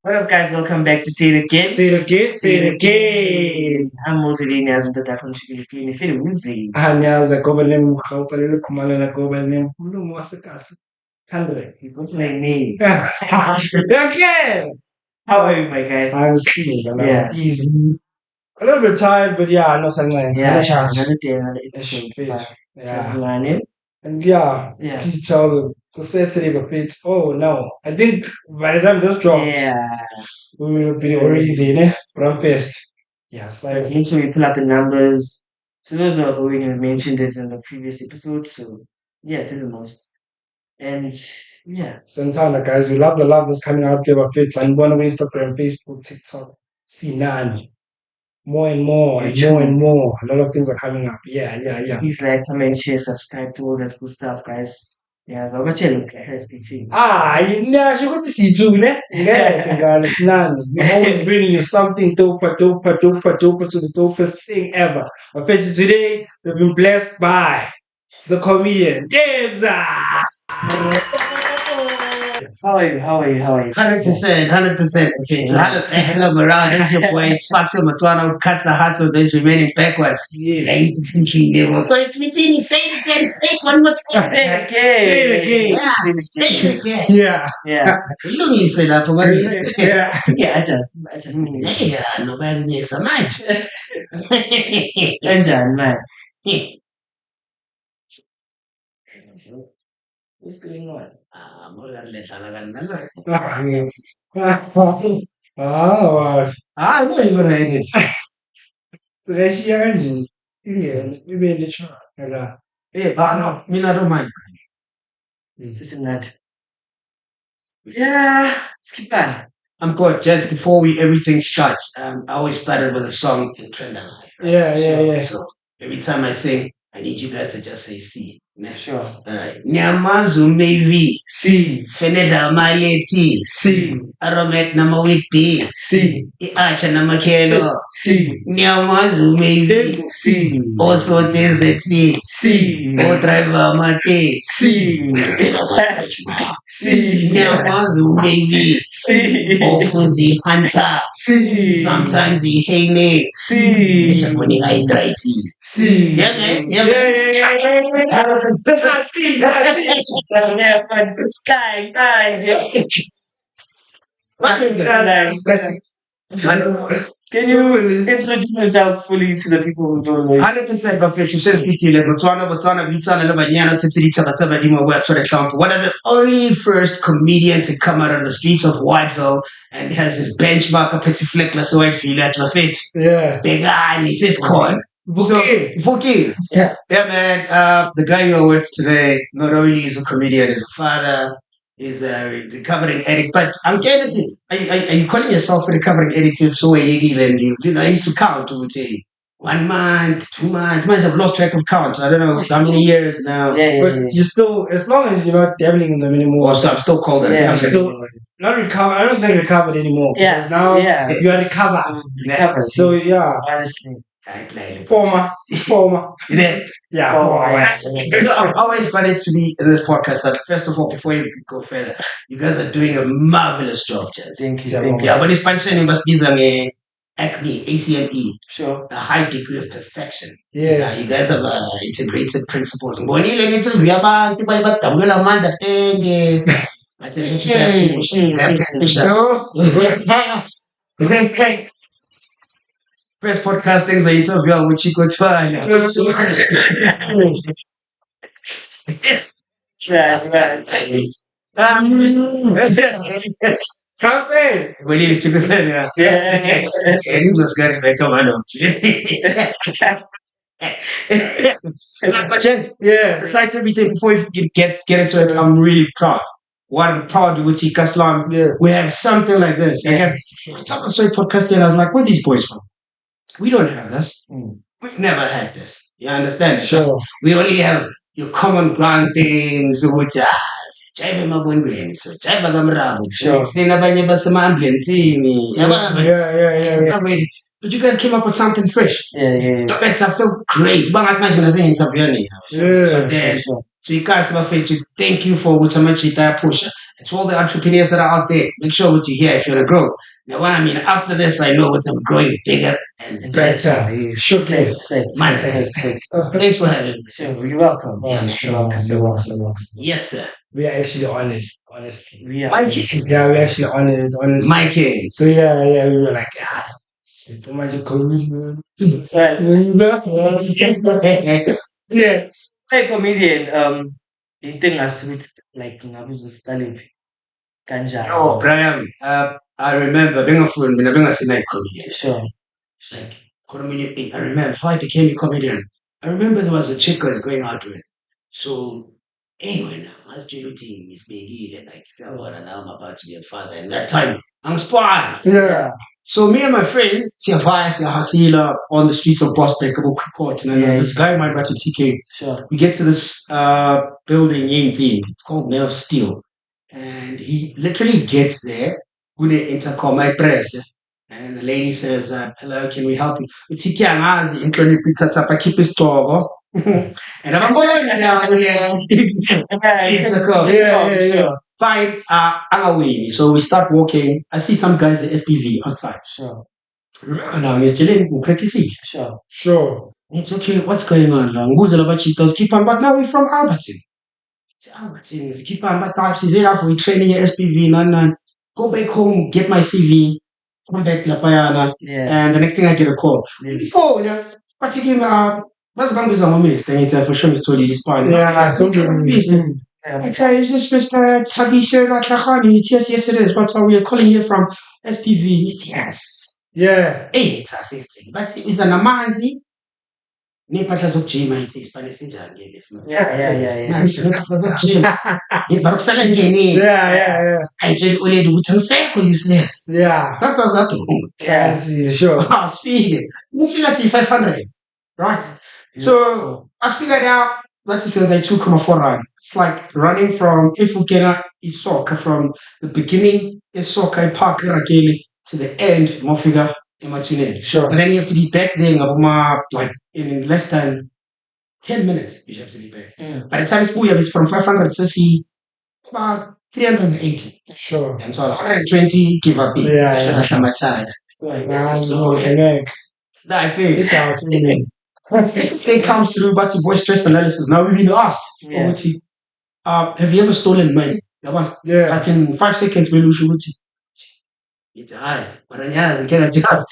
What up, guys? Welcome back to Say It Again. Say it again, say it again. I'm Moww.za and Mlungu.wa. Feeling Vusi. Hanyaza gobalem khawpalele khumana na gobalem Mlungu wasekasi. 100. What's my name? Okay. How are you, my guy? I'm still Yeah. easy. A little bit tired, but yeah, I know something. Yeah, chance. another day, another Episode. episode. Yeah. And yeah, please tell them to say today the page. Oh no, I think by the time this drops, we will be already there, run fast. Yes, But make sure we pull up the numbers. So those are who we mentioned it in the previous episode. So yeah, do the most. And yeah. Santana, guys, we love the love that's coming out there. But I'm going on Instagram, Facebook, TikTok. See none. More and more and more and more. A lot of things are coming up. Yeah. Please like, comment, share, subscribe to all that cool stuff, guys. Yeah, so I'm going to look at SPT. You know, you got to see too, ne? Yeah, we're always bringing you something doper to the dopest thing ever. I bet you today, we've been blessed by the comedian, Debza. How are you? 100%. Okay, so hello, club around. It's your boy, Spaxo Matwana, who cuts the hearts of those remaining backwards. Yes. So it's between say it again, say it one more time. Say it again. Yeah, say it again. Yeah. Lungi said that, but Yeah, I just mean it. yeah, nobody needs a match. Enjoy, man. What's going on? More than less, I don't know. Wow. I know you're gonna end it. Maybe in the chat. Hey, no, me I don't mind. Listen, that. Yeah, let's keep going. I'm good, gents. Before everything starts, I always started with a song in trend. Yeah. So every time I sing, I need you guys to just say C. Sure. Alright. Nyamazu maybe C. Feneda maleti C. Aromet nama wikpi C. Iacha nama kelo C. Nyamazu maybe C. Also desert C. C. O driver mate C. C. Nyamazu maybe C. Okuzi hunter C. Sometimes he hane C. Shakuni I try C. Yeah, man. Can you introduce yourself fully to the people who don't know you? 100% perfection. Says Botswana, Vitsana, Labanyano, Titsiri, Tabataba, Dimo, West, for example. One of the only first comedians to come out on the streets of Whiteville and has his benchmark up at Fleckless Whitefield. That's my fit. Yeah. Big guy, and he says, Corn. Vuki. Yeah, man. The guy you're with today, not only is a comedian, is a father, is a recovering addict. But I'm getting it. Are you calling yourself a recovering addict? If so, I used to count to say 1 month, 2 months. Might have lost track of count. I don't know how many years now. But you still, as long as you're not dabbling in them anymore. I'm still called that. Yeah. I'm Still not recovered. I don't think recovered anymore. Yeah. Now you are recovered. So yeah. Honestly. Former. Yeah. I'm always glad to be in this podcast. That first of all, before you go further, you guys are doing a marvelous job, Jazz. Thank you. Yeah, when it's function, you must be some ACME, ACME. Sure. A high degree of perfection. Yeah. You guys have integrated principles. Bonile nithi uyabantu bayibadabula amanda tenge. Bathi ngithi Press podcast things are interview with Chico Twine. Campaign. When he is Chico Twine. Yeah. He was going to come on. But gents, besides everything, before we get into it, I'm really proud. What I'm proud with Kaslam. Yeah. We have something like this. I started podcasting and I was like, where are these boys from? We don't have this. We've never had this. You understand? Sure. We only have your common ground things with us. Drive my so drive a Sure. Yeah. But you guys came up with something fresh. Yeah. In fact, I feel great. But then So you guys thank you for what Samachita push. It's all the entrepreneurs that are out there. Make sure what you hear if you want to grow. Now what I mean, after this I know what I'm growing bigger and better. Showcase. Thanks for having me. Sure, you're welcome. Oh, You're welcome. You're welcome. Yes, sir. We are actually honored, honestly. We are. Mikey. Yeah, we're actually honored, honestly. Mikey. So yeah, we were like, so much commitment. Yeah. Hey, comedian. Into with like Nabuzo Stalin. Kanja. Oh, Brian. I remember being a fool, being a snake comedian. Sure. Like, I remember before I became a comedian. I remember there was a chick I was going out with. So, anyway, I was dating Miss Biggie, and like, now I'm about to be a father. And that time, I'm spawned. Yeah. So, me and my friends, Siavai, Hasila, on the streets of Boston, a quick court, and this guy might to TK. Sure. We get to this building in Zine. It's called Mail of Steel. And he literally gets there, with the intercom, my press. And the lady says, hello, can we help you? It's Hikiangazi, and Tony Pizza Tapa, keep his dog. And I'm going down intercom. Yeah. Fine, I'm away. So we start walking. I see some guys at SPV outside. Sure. Remember now, he's chilling, Sure. Sure. it's okay, what's going on? Keep on, but now we're from Alberton. Alberton, keep on, but she's here for training at SPV, none. Go back home, get my CV, come back to La Payana, and the next thing I get a call. Before, but you give me what's going on with me? Then for sure, it's totally fine. Yeah, so it's just Mr. Tabisha Ratahani. Yes, it is. But we are calling you from SPV. Yes. Yeah. Hey, it's a safety. But it's an amanzi. Neighbors of Jim, I think Spanish in Yeah. But again, Yeah. I just only do it useless. Yeah. That's what Yeah. Sure. I speak. Let's figure see 500. Right. So I figured out that since I 2.4 run. It's like running from Ifukena Isoka from the beginning Isoka Park Rakeli to the end Mofiga Imatune. Sure. But then you have to be back there like in less than 10 minutes you have to be back. By the time school is from 500 cc about 380. Sure. And so 120 give up. Yeah. That's my side. I think it comes through but voice stress analysis. Now we've been asked, have you ever stolen money? Yeah. Like in 5 seconds, we lose it's high. But we get a job.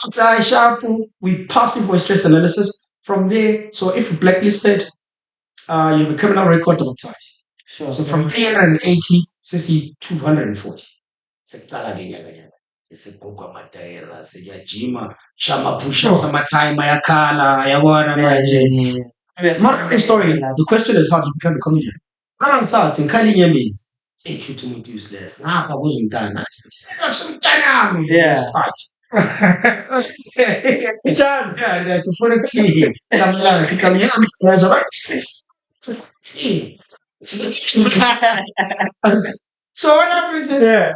After sharp, we pass voice stress analysis. From there, so if you blacklisted, you have a criminal record of charge. Sure. So from 380, cc 240. Isigqoka amatayera siyajima shama push ups amatime ayakhala yabona manje my story. The question is how to become a comedian. Angithathi ngikhali inyembezi seyithuthi umuntu useless ngapha kuzumntana somntana Yeah. John to for the tea so what happens is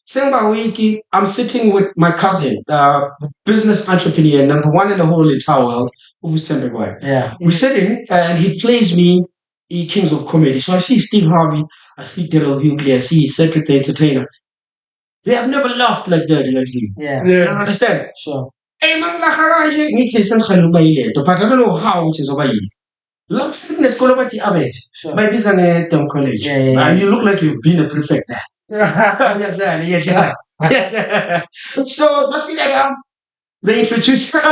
Same week, I'm sitting with my cousin, business entrepreneur, number one in the whole entire world, Vusi Thembekwayo. Yeah. We're sitting and he plays me Kings of Comedy. So I see Steve Harvey, I see Daryl Hughley, I see Cedric the Entertainer. They have never laughed like that, like you. Yeah. You understand? Sure. Hey, man, but I don't know how it is over here. Love fitness, Sure. my business at Tom College. Yeah. You look like you've been a prefect there. So must be that they introduce who's the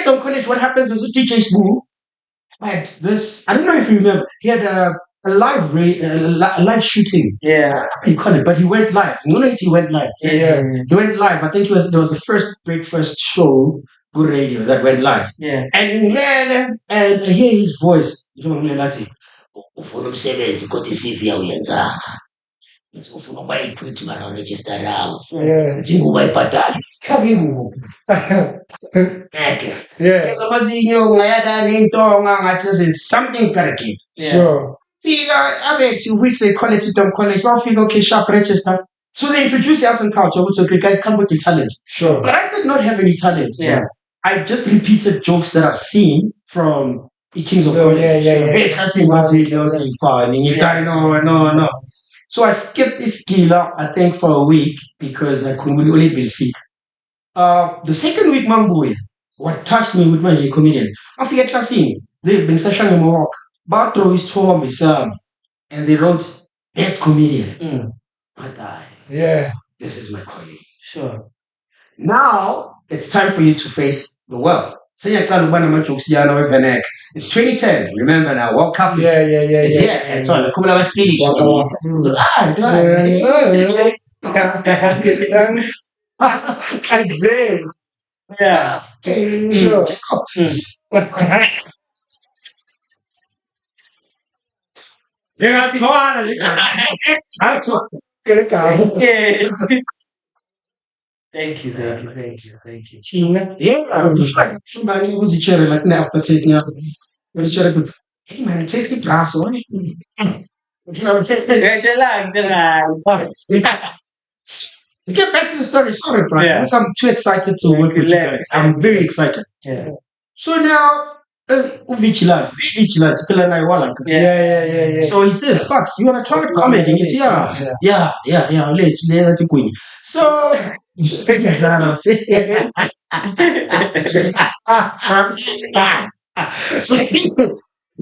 Tom College? What happens is DJ Smooth had this. I don't know if you remember. He had a live shooting. Yeah. You call it, but he went live. You know, he went live. Yeah. He went live. I think there was the first breakfast show, good radio, that went live. Yeah. And I hear his voice. You know, ufuna umsebenzi kodwa iCV uyenza. ufuna bayikhwithi banaregister Yeah. njengoba ibhatala faka ingubo ngeke Yeah. amazinyo ungayada nentonga ngathi something's gotta give. Sure. Fika abethi which they call it college bafika okay sharp register. So they introduce the arts and culture, which okay, guys, come with your talent. Sure. But I did not have any talent. Yeah. I just repeated jokes that I've seen from the Kings of Oh, Comedy. yeah. Hey, trust me, okay, fine. No. So I skipped this skill, I think, for a week because I couldn't only be sick. The second week, Mamboy, what touched me with my comedian, I forget classing. They've been session in Morocco. Bartro is told me, and they wrote best comedian. But Yeah. this is my calling. Sure. Now it's time for you to face the world. Say I can't one of my jokes, it's 2010. Remember now, World Cup is it's here. It's on. Come on, let's finish. Agree. Yeah. Sure. Yeah, it's hard. I'm so good. Thank you. Yeah, somebody was a cherry like now after tasting out. Hey man, tasty brass on it. You know, get back to the story. Sorry, Brian. Yeah. I'm too excited to work with you guys. I'm very excited. Yeah. So now, Vigilant, Killer Naiwala. Yeah. So he says, Fox, you want to try comedy? It's yeah. Let's go.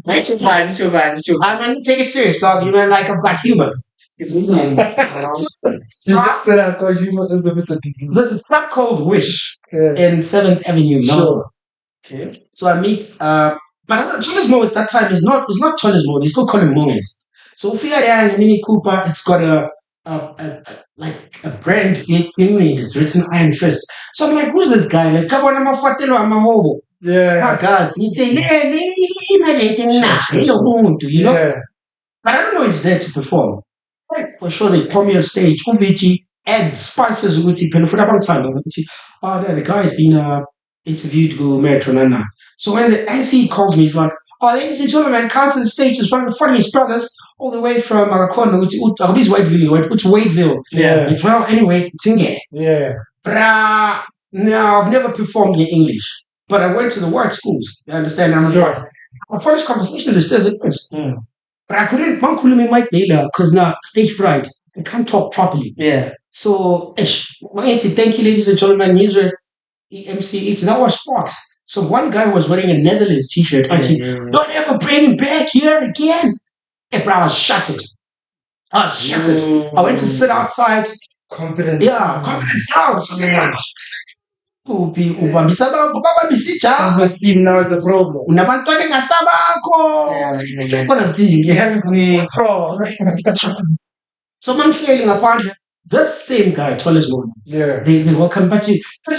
So, I'm going to take it serious, dog. You know, like I've got humor. There's a club called Wish in 7th Avenue. Sure. Okay. So I meet, but Charles Mo at that time is not Charles Mo. They still call him Monges. So if you are in Mini Cooper, it's got a brand in England. It's written Iron Fist. So I'm like, who's this guy? Like, come on, I'm a fatelo, I'm a hobo. Yeah. Oh God, you say, you know. Yeah. But I don't know he's there to perform. Like, for sure, they call me on stage. Uvichi adds spices. Uvichi penufuna bang time. Oh, the guy's been interviewed go Metronana. So when the MC calls me, he's like, "Oh, ladies and gentlemen, come to the stage. It's one of the funniest brothers, all the way from Agakono, which is Whiteville. Yeah. Well, anyway, thingy. Yeah. Now I've never performed in English, but I went to the white schools. You understand? I'm a Polish conversation is there's a quiz. But I couldn't because now stage fright. I can't talk properly. Yeah. So thank you, ladies and gentlemen. Here's your EMC. That was Fox. So one guy was wearing a Netherlands t-shirt. Don't ever bring him back here again. And bro, I was shattered. I went to sit outside. Confidence. Yeah, confidence down. So Self-esteem now is a problem. unabantwana engasabakho khona sidingi so mangihleli ngaphandle that same guy Thomas Moore Yeah. they welcome back to you. Come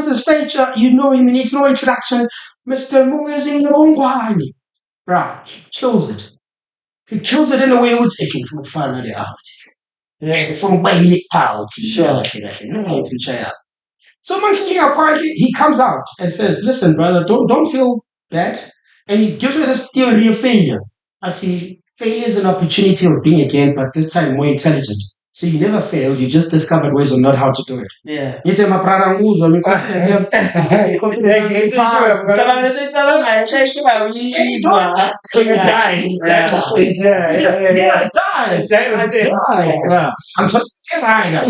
to the stage, you know him, he needs no introduction, Mr. Mlungu.wa. Bruh, he kills it in a way which actually from finally out. Yeah. From way out. Sure. No future. So apparently he comes out and says, "Listen, brother, don't feel bad." And he gives me this theory of failure. Actually, failure is an opportunity of being again, but this time more intelligent. So you never failed, you just discovered ways of not how to do it. Yeah. You say, "My brother, So you died. I died. I'm so rider.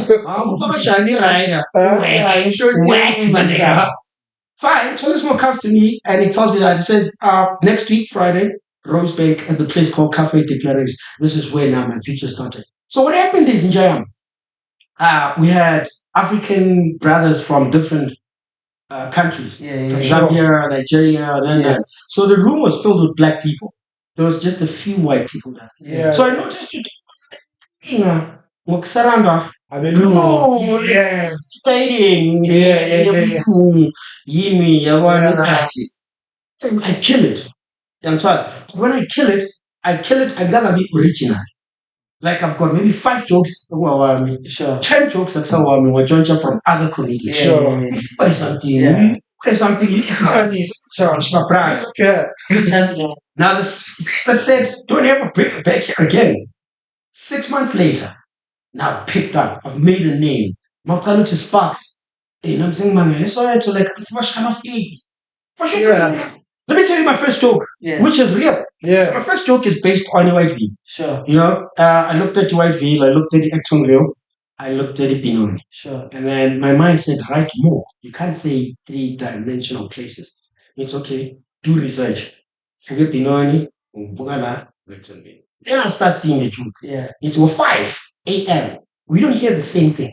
Fine. Cholismo comes to me and he tells me that, he says, next week, Friday, Rosebank at the place called Cafe de Clarice. This is where now my future started. So what happened is in Jayam, we had African brothers from different countries. From Zambia, Nigeria, So the room was filled with black people. There was just a few white people there. Yeah. So I noticed Moksaranda. Yeah. Fighting. I kill it. I'm sorry. When I kill it, I gotta be original. like I've got maybe 5 jokes, Sure. 10 jokes that someone will join from other comedians. Yeah, Sure. yeah, If you buy something, Yeah. you buy something, you Sure. surprise. Yeah. yeah. Now this that said, don't ever bring it back here again. 6 months later, now I've picked up, I've made a name. Maqala to Sparks. You know what I'm saying, man? Let's all right to like it's much kind of easy. For sure. Yeah. Let me tell you my first joke, Yeah. which is real. So my Yeah. first joke is based on a white V. Sure. You know, I looked at the white V, I looked at the Actonville, I looked at the Pinoni. Sure. And then my mind said, write more. You can't say 3-dimensional places. It's okay. Do research. Forget Pinoni, Bugala, Actonville. Then I start seeing the joke. Yeah. It was 5 a.m. We don't hear the same thing.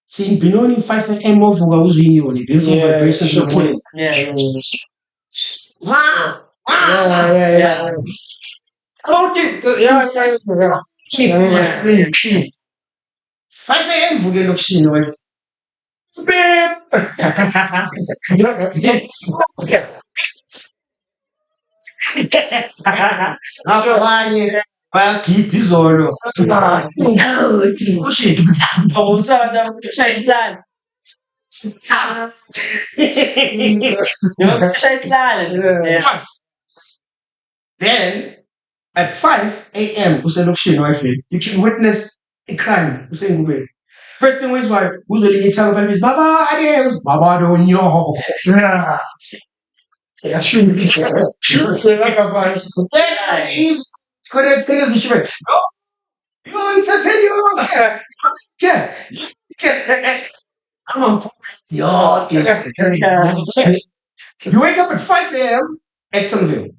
Seeing Pinoni 5 a.m. of Ugawuzini, beautiful Yeah, vibrations sure. of voice. Yeah. Wow! Yeah. About it. Yeah. 5 a.m. Vugelo Kshini with Spam. abanye bayakhipha izolo. Ushit. Awusanda ukushaya isihlalo. Yokushaya isihlalo. Yeah. Yes. Then at 5 a.m. kuselokishini wayefika, you can witness a crime usengubeni. First thing when's wife uzolinye ithanga phela bizi baba ade baba donyo. Yeah. Yeah, sure. Sure. So like a bunch. Then he's gonna zishwe. Oh, you entertain you. Yeah. I'm on. Yo, you wake up at 5 a.m. Actonville.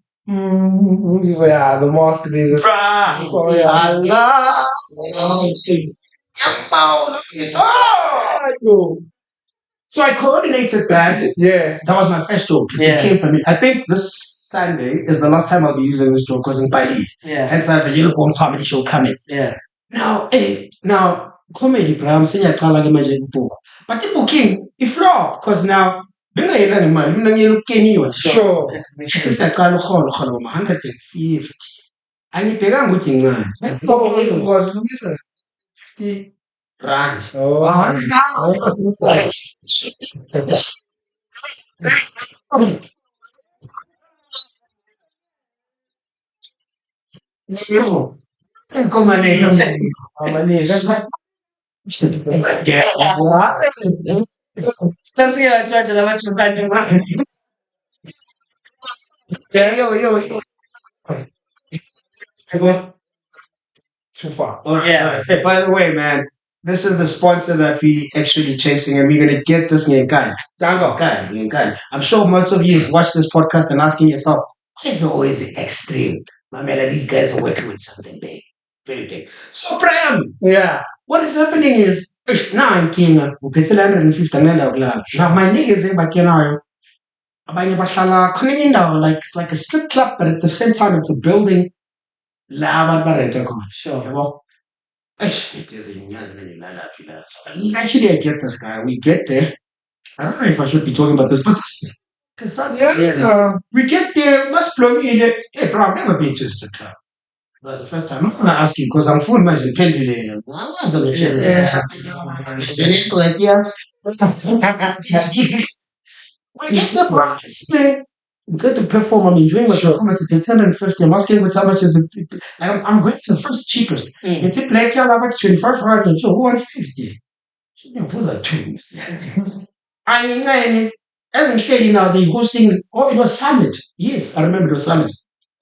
Yeah, the mosque is. So yeah. Allah. Oh! So I coordinated that. Yeah. That was my first joke. Yeah. It came from me. I think this Sunday is the last time I'll be using this joke because in Bali. Yeah. Hence I have a unicorn comedy show coming. Yeah. Now, comedy, bro, I'm saying I can't like imagine book. But the booking, it flop because now, Sure. sisiyaqala ukurhola ngoma 150 angibhekanga ukuthi incane Oh, it was business. 50. rand Nasikia watu wacha na watu mbali. Too far. Yeah. Hey, by the way, man, this is the sponsor that we actually chasing, and we're gonna get this guy. I'm sure most of you have watched this podcast and asking yourself, why is there always the extreme? My man, these guys are working with something big, very big. So, Brian, Yeah. what is happening is now I'm king. Now my niggas in Bakinayo. Like it's like a strip club, but at the same time it's a building. Sure. It is a so actually I get this guy. We get there. I don't know if I should be talking about this, but because Yeah. we get there, let's plug in. Hey, bro, I've never been to a strip club. That's the first time. I'm gonna ask you because I'm full imagine pendulum. I wasn't we get the price. We get to perform. I'm enjoying my performance. It's 150. I'm asking what how much is it? I'm going for the first cheapest. It's a black yellow about 25 rand. So 150. You know, those are two. I mean, as in Shelly now, the hosting. Oh, it was Summit. Yes, I remember it was Summit.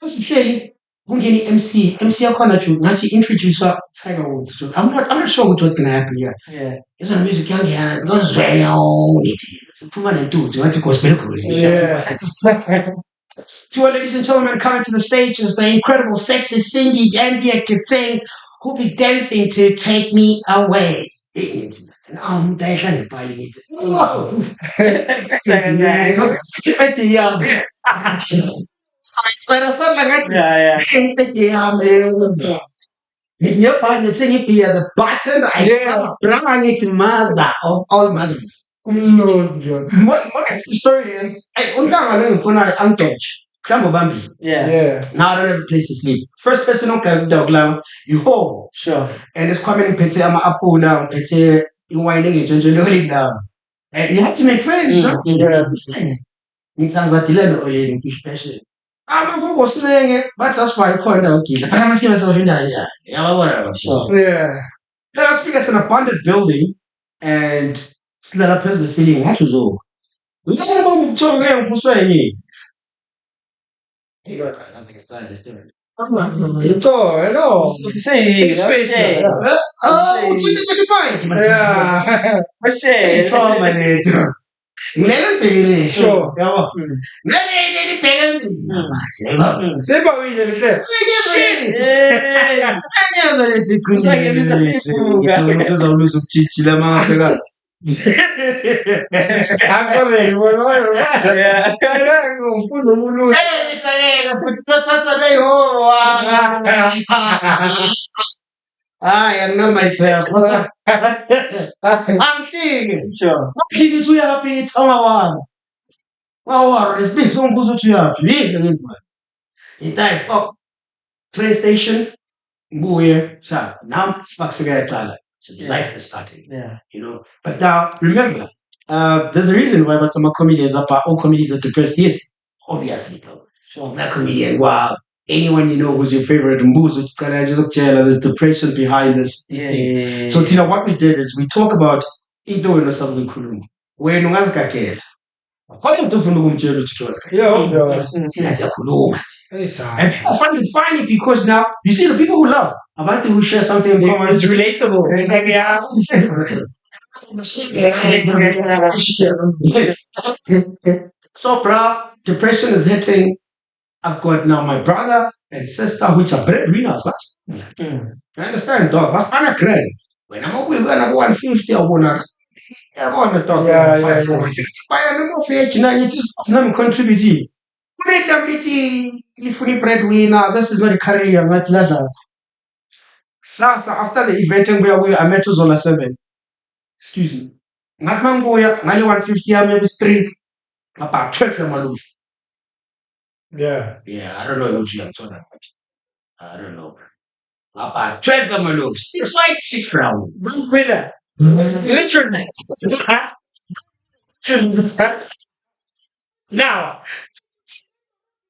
As in Shelly, Gungeni MC Akona to Nachi introduce Tiger Woods. So I'm not sure what was gonna happen here. Yeah. It's on music young here. Because it's a permanent dude. You want to go spell. Yeah. To our ladies and gentlemen coming to the stage is the incredible, sexy, Cindy Dandia Kitsing, who'll be dancing to Take Me Away. Yeah. The button, I need to mother of all mothers. No, John. What the story is, I untouch. Kambo Bambi. Yeah. Now I don't have a place to sleep. First person on Kagdoglam, you home. Sure. And it's coming Pete I'm Apu now, Pete in winding it, and down. And you have to make friends, bro. Yeah. Friends. It sounds like the special. I'm a was saying it, but that's why I call it okay. But I'm seeing myself in there, yeah. Whatever. Yeah. Let us speak at an abandoned building and let a person sitting. That was all. Let them talk for saying that's like a stylist, different. Ito, hello. Say, Safe space say. na. Oh, what's the mic? Yeah. Say. Trauma nito. Ngayon pili. Sure. Yawa. Ngayon pili. Say ba win ulit eh. Ako rin, wala. Kaya kung puno mulo. I know myself. I'm thinking. Sure. Keep it too happy. It's our one. It's big. Someone goes to happy. It's train station. Buoy. So now sparks again. So the life is starting. Yeah. But now remember, there's a reason why but some comedians are all comedians are depressed. Yes, obviously. Sure. That comedian, wow. Anyone who's your favorite mbuzo, there's depression behind this thing. Yeah. So Tina, what we did is we talk about into and something khuluma. When ungazikakela. Kodwa umuntu ufuna ukumtshela ukuthi uyazi. Yeah, Siyakhuluma. It's And people find it funny because now you see the people who love about who share something in common. It's relatable. So, bro, depression is hitting. I've got now my brother and sister, which are breadwinners. You understand, dog? What's on a credit? When I'm over, when I go 150, I want to talk. Why am I for you just contributing? Make them if breadwinner, this is not a career, not leisure. So after the event I met Zola 7. Excuse me. Not Mangoya, 150, maybe 3. About 12 from Maluf. Yeah. Yeah, I don't know what you are talking about. I don't know. About 12 from Maluf. 6 white, 6 brown. Winner. Literally. Now.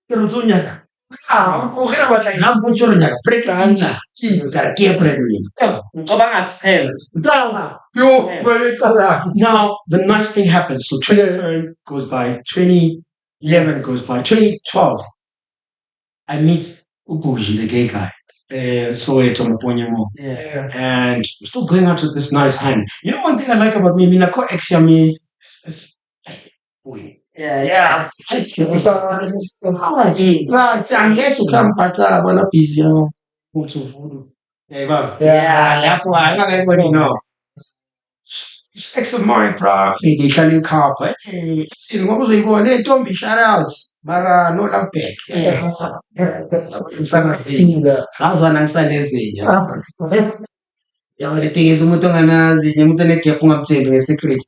Kerutunya. Okay na ba tayo? Nampun nya. Prekanya. Kaya breadwinner. Yo, balik ka lang. Now, the nice thing happens. So 2010 goes by, 2011 goes by, 2012. I meet Ubuji, the gay guy. So it's on the Yeah. and we're still going out with this nice hand. You know one thing I like about me, I call Exiami. Yeah. Right, unless you come pata bona busy food. Yeah. That's why not everybody know. Ex of mine, bro. The Italian carpet. See, what was he going? Hey, don't be shout outs. Mara no love back. Sounds like I'm saying. Yeah, the thing is, Mutangana, the Mutane Kapung saying a secret.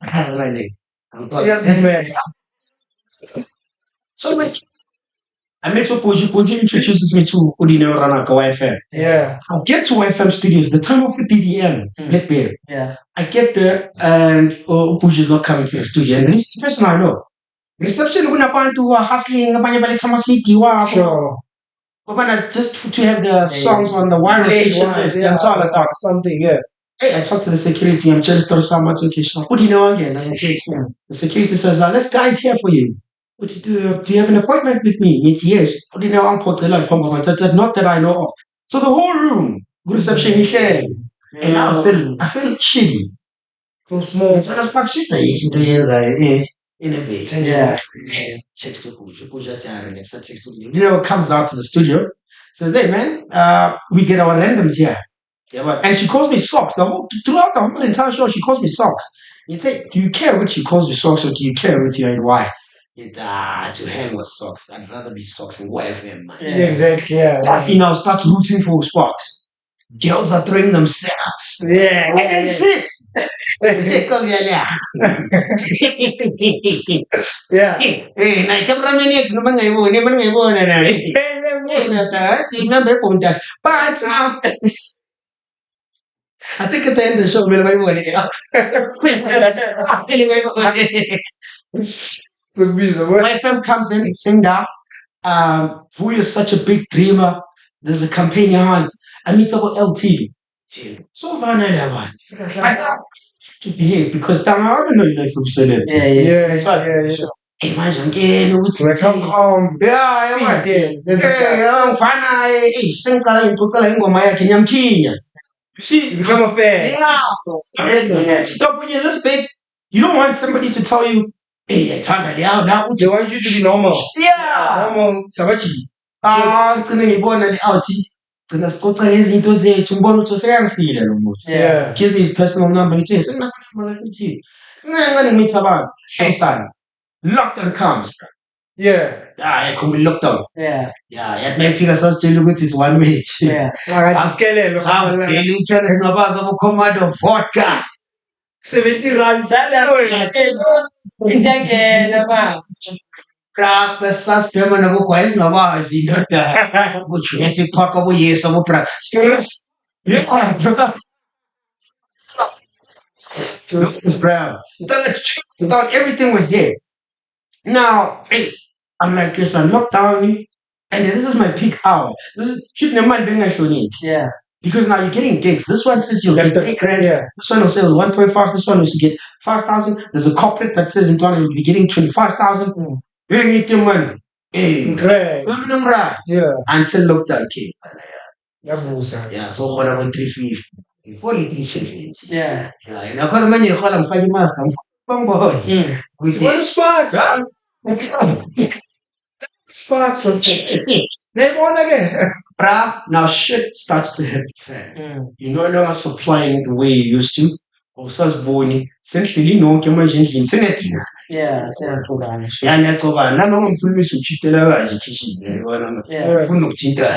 So, I met Poji introduces me to Udine Ranaka YFM. Yeah. I'll get to YFM studios, the time of the PDM, Blackberry. Yeah. I get there and Poji is not coming to the studio. And this is the person I know. Reception when I to hustling about city. Wow. Sure. But just to have the songs on the wireless station list, something, yeah. Hey, I talked to the security. I'm just to someone to what do you know again? The security says, this guy's here for you. What do you have an appointment with me? It's yes. What do you know? I'm not that I know of. So the whole room, good reception is shared. And I feel shitty. Too small. Innovate. Yeah. Text to comes out to the studio, says, hey man, we get our randoms here. Yeah, and she calls me socks. Throughout the whole entire show, she calls me socks. You say, do you care what she calls you socks or do you care with you and why? To hang with socks. I'd rather be socks and YFM, man. Yeah, exactly. Yeah. Tassie now starts rooting for sparks. Girls are throwing themselves. Yeah. That's it. Yeah. Hey, na cameraman X naman ngayon na. But I think at the end of the show, we'll be one So be the way. My FM comes in, sing down. Vusi is such a big dreamer. There's a campaign in hands. I meet up with LT. So far, I to behave because I don't know if I'm saying Yeah, Yeah. Imagine again, Like come calm. yeah, Speed there. yeah, fana, sing kala ingoma yakhe nyamkhinya. You see, You become a fan. yeah. Stop when you're this big. You don't want somebody to tell you, hey, I turned it out now. They want you to be normal. Yeah. Normal. Sabachi. Ngicine ngibona le-out gcina sicoca ngezinto zethu ngibona ukuthi useyangifile lo muntu. Yeah. Give me his personal number ngithi senginamama ngithi ngincane ngimitha abantu shayisana. Lockdown comes, bro. Yeah. Yeah, yakho lockdown. Yeah. Yeah, yathi mayifika sasitshela ukuthi it's 1 week. Yeah. Akasikelelo. Vele utshela singabaza bocommando vodka. 70 rand. Ingangena man. Crap, sasibhema nabogwayi singabazi indoda. Bujesi kuphaka boyesu abobra. Yeah. Brown. Thought everything was there. Now, hey, I'm like, yes, I'm locked down, and this is my peak hour. This is shooting a man being actually. Yeah. Because now you're getting gigs. This one says you'll get 3 grand. Yeah. This one will say 1.5. This one will get 5,000. There's a corporate that says in Ghana you'll be getting 25,000. You get your money. Hey, Great. Yeah. until lockdown came. That's awesome. Yeah, so what about 350? 350. Yeah. Yeah, and I can't imagine how I'm fighting mask. I'm boy. What are sparks? Sparks. Name one again. Bruh, now shit starts to hit the fan. You're no longer supplying the way you used to. Usaziboni essentially nonke manje endlini senethina. Yeah, siyaqhubana. Yaniyaqobana nanoma umfundisi uchithela kaje kitchen yabona. Ufuna ukuthinta.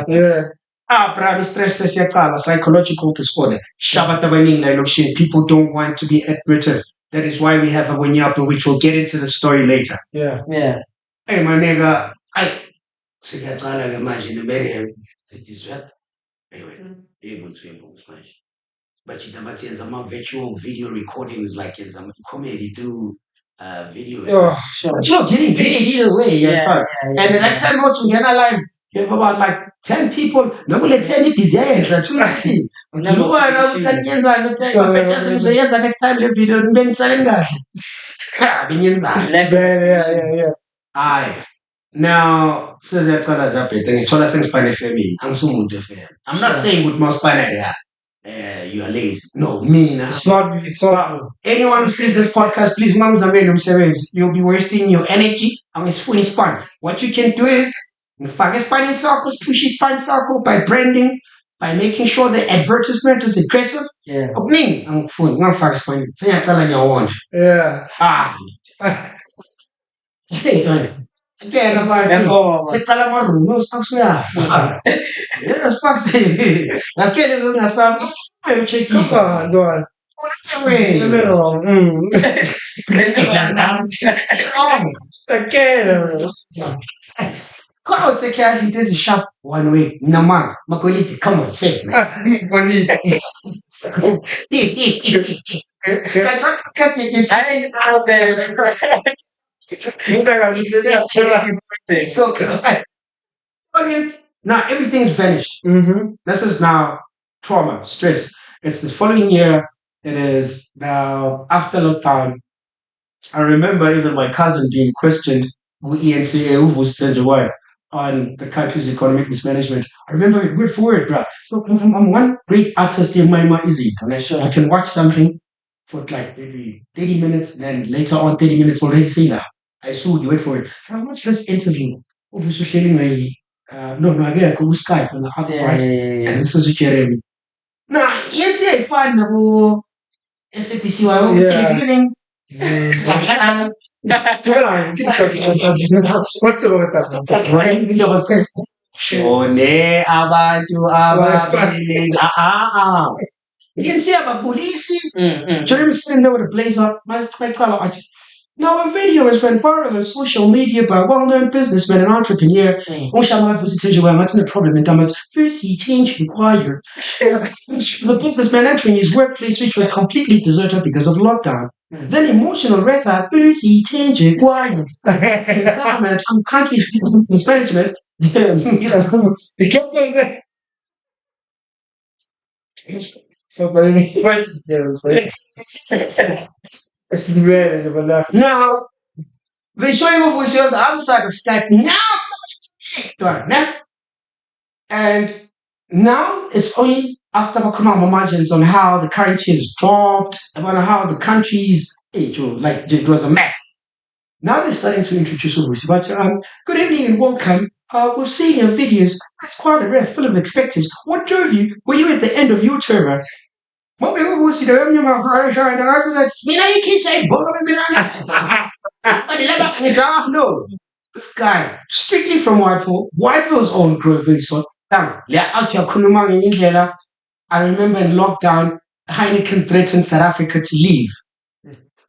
Yeah. Bruh, stress sesiyaqala, psychological disorder. Shabat abaningi la elokishini. People don't want to be admitted. That is why we have a Wenyapu, which we'll get into the story later. Yeah. Yeah. Hey, my nigga, siyaqala ke manje nemere zitizwe. Able to impose manje. But you don't see some virtual video recordings like in some comedy do videos. Oh, Sure. But you're getting paid either way. Yeah. And at that time, also, you're not live. You have about like 10 people. No, we'll 10 is there. Next time, the video, then selling that. Yeah. Aye. Now, so that's what has happened. It's all I think Spanish family. I'm so much fan. I'm not saying with most Spanish, you are lazy. No, me now. It's not. Anyone who sees this podcast, please, you'll be wasting your energy. It's fully spun. What you can do is, Spanish circles, pushy Spanish circle by branding, by making sure the advertisement is aggressive. Yeah. Opening, I'm full. I'm fucking Spanish. Say, I'm telling you one. Yeah. Again, about se cala no sparks me off. Yeah, sparks. Las que les na sam. I'm checking. Come on, Don. Again. Come on, take care. This is sharp 1 week. No man, Makoliti, come on, say So now everything's vanished. This is now trauma, stress. It's the following year. It is now after lockdown. I remember even my cousin being questioned with Vusi on the country's economic mismanagement. I remember it word for word, bro. So I'm one great artist in my mind, is it? And I can watch something for like maybe 30 minutes, and then later on 30 minutes already say that. I saw you wait for it. I watched this interview of Vusi I get Skype on the other side. And this is Jeremy. Nah, it's a fun SAPC. What's about that? Shone abantu ababili You can see abapolisi. Jeremy sitting there with a blazer. Now, a video has went viral on social media by a well-known businessman and entrepreneur. What's the problem? Vusi change required. The businessman entering his workplace, which was completely deserted because of lockdown. Then emotional rhetoric, Vusi change required. Government and country's mismanagement. Be careful there. So, but it's the way but that. Now, they're showing off with you on the other side of Skype. Now, and now it's only after Bakunama margins on how the currency has dropped, about how the country's it was a mess. Now they're starting to introduce Vusi. But good evening and welcome. We've seen your videos. It's quite a rare, full of expletives. What drove you? Were you at the end of your turbo? No, this guy strictly from Whiteville. Whiteville's own grocery store. I remember in lockdown, Heineken threatened South Africa to leave.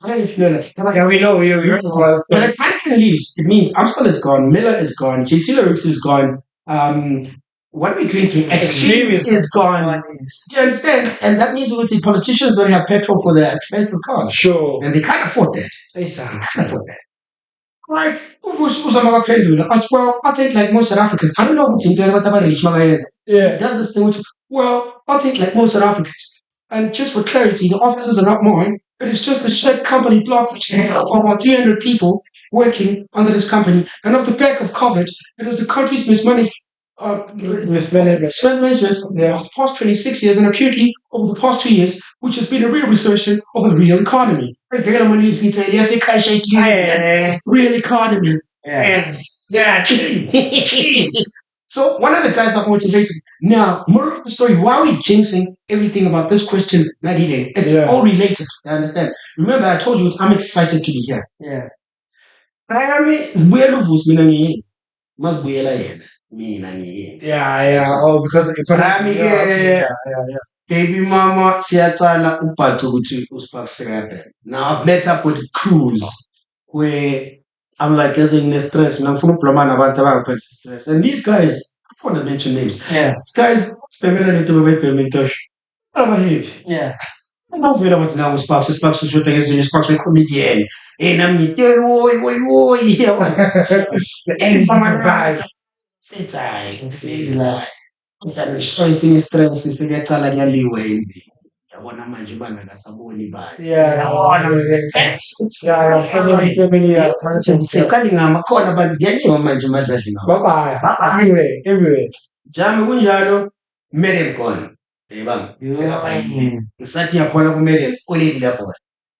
I don't know if you know that. Yeah, we know. But if Heineken leaves, it means Amstel is gone, Miller is gone, JC LaRousse is gone. What are we drinking? Extreme is gone. Do you understand? And that means the politicians don't have petrol for their expensive cars. Sure. And they can't afford that. They can't afford that. Right. Well, I think like most South Africans, I don't know what's in there, Yeah. does this thing which, well, I think like most South Africans. And just for clarity, the offices are not mine. It is just a shared company block which has about 300 people working under this company. And off the back of COVID, it is the country's mismanagement of the past 26 years and acutely over the past 2 years, which has been a real recession of the real economy. Real economy. Yeah. So one of the guys that motivated. Now, more of the story, why are we jinxing everything about this question, Nadine? It's all related. I understand. Remember, I told you I'm excited to be here. Yeah. Yeah. Oh, because Baby mama siyatala uphathe ukuthi usipakisekaphela. Now I've met up with crews where I'm like getting stress and I'm full of stress. And these guys, I don't want to mention names. Yeah. These guys Yeah. não vira what's now Sparks should think is Sparks comedian. And I'm oi. The ex right. It's Stressing stress is the tala nyaliwe. Yabona manje bana ngasaboni ba. Sekali ngamakhona abantu ngiyanyiwa manje madlazi ngawo. Bye. Everywhere. Jami kunjalo kumele ngikona. Yebanga. Ngisathi yakhona kumele oleli lapho.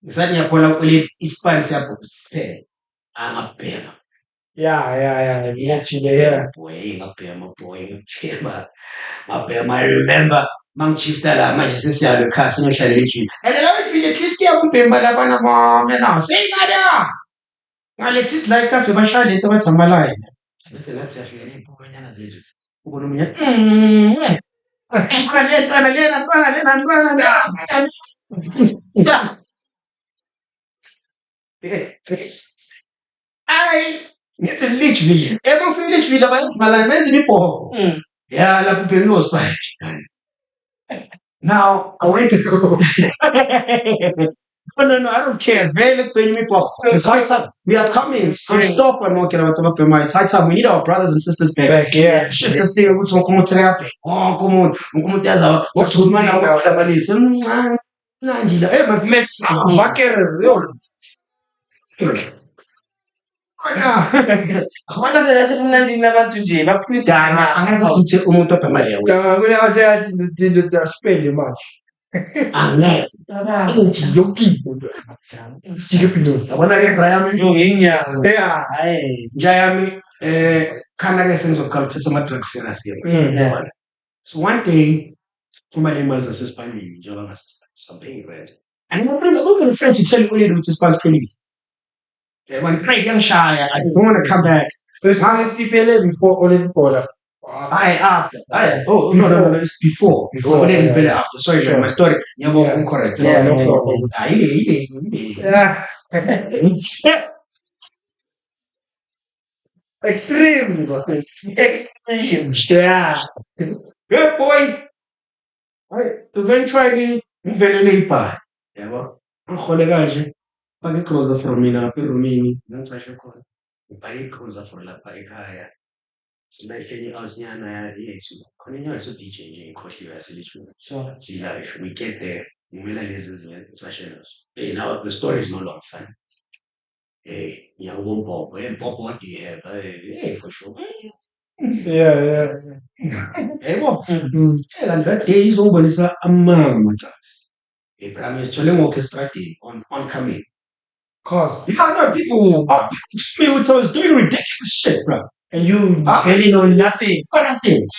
Ngisathi yakhona oleli ispan siyapho siphele. Angabheka. Yeah. Boy, I remember Mangchifta la manje sesiyalo ekhaya ngihlale lejini. And la ufile at least yakumpemba labana bami na. Say ngada. Ngale just like us bebashaya lento bathi amaline. Bese ngathi siyafika lephokonyana zethu. Ubona umunye. It's a Litchville. Everyone from Litchville, about Malaman's people. Yeah, la people knows by. Now, I went to go. No, I don't care. Very people. It's high time. We are coming. So stop and walking out of my. It's high time. We need our brothers and sisters back. Yeah. Shit, this thing, which one come to oh, come on. What's good, man? I want to listen. Angela, hey, my friend. Angathi umuntu ophamele yena spend much angathi yokipo yabona ke Brian yeah njayami khana ke sengizoqala ukuthatha ama drugs serious yena. So one day kumele imali zasesipanyeni njengoba ngasithi something red and my friend over the French tell you what to Spanish please. When Craig young shy, I don't want to come back. There's honestly before all in border. After. Oh, no, it's before. Before, Oh, then better yeah. after. Sorry, Sure. my story. Yeah, Yeah. correct. No, no problem. Yeah. Extreme. Extreme. Yeah. Good boy. Eventually, ngivelele ibhadi. Yabo. Ngihole kanje. Fake i-cruiser for mina lapha erumini. Ngicishe khona. Ngibhake i-cruiser for lapha ekhaya. Silayhle i-house-nyana yethu. Khona inyawo DJ nje ngikhohliwe yaselithini. Sure. Life. We get there. Ngimela lezi zinto sashelos. Hey, now the story is no longer fun. Hey, ngiyakubombobo. Hey, Bobo, what do you have? Hey, for sure. Yeah. Yebo. Kanti that day izongibonisa amanga majazi. Hey, but I'm sithole ngokho estradini on coming. Cause. Yeah, no, people me I was doing ridiculous shit, bro. And you barely know nothing. What I think.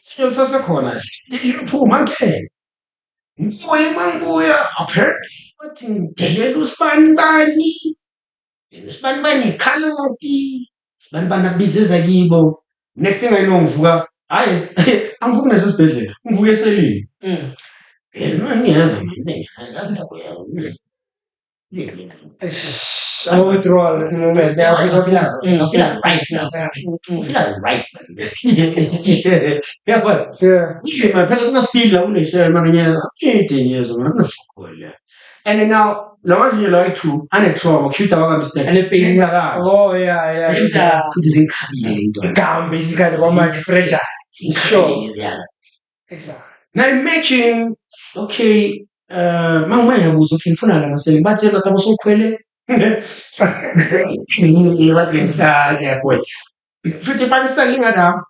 Sasekhona liphuma ngeke. Ngibuya apparently wathi ngidelela usibani. Usibani ikhaloti. Sibani abizeza kibo. Next thing I know ngivuka hayi angivuki nesibhedlela. Ngivuka eselini. Ngiyazi mina. I'm withdrawal at the moment. I feel right now. I feel right, man. Yeah, but my present must be lonely. So I'm 18 years old. I'm not fucking. And then now, long as you like to, and it's wrong. Shoot our mistake. And the pain. Oh yeah. Calm, basically, how much pressure. Sure. Exactly. Now imagine, okay, manguma yabuza okay ngifuna la masele bathela kabo sokhwele futhi Pakistan lingada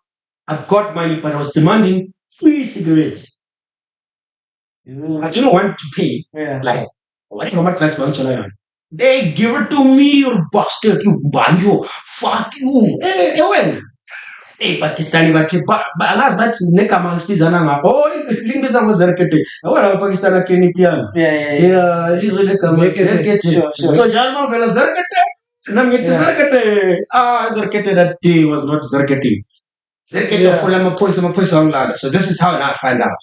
I've got money but I was demanding free cigarettes. I didn't want to pay. Like what drugs banchola. They give it to me, you bastard, you banjo, fuck you. When hey Pakistani bathi angazi bathi negama ngisizana ngapha oh lingibiza ngozerkete yabona abaPakistani akeni piano yeah lizwe legama zerkete so njalo mavela zerkete nami ngithi zerkete zerkete that day was not zerkete for amaphoyisa wangilanda. So this is how I find out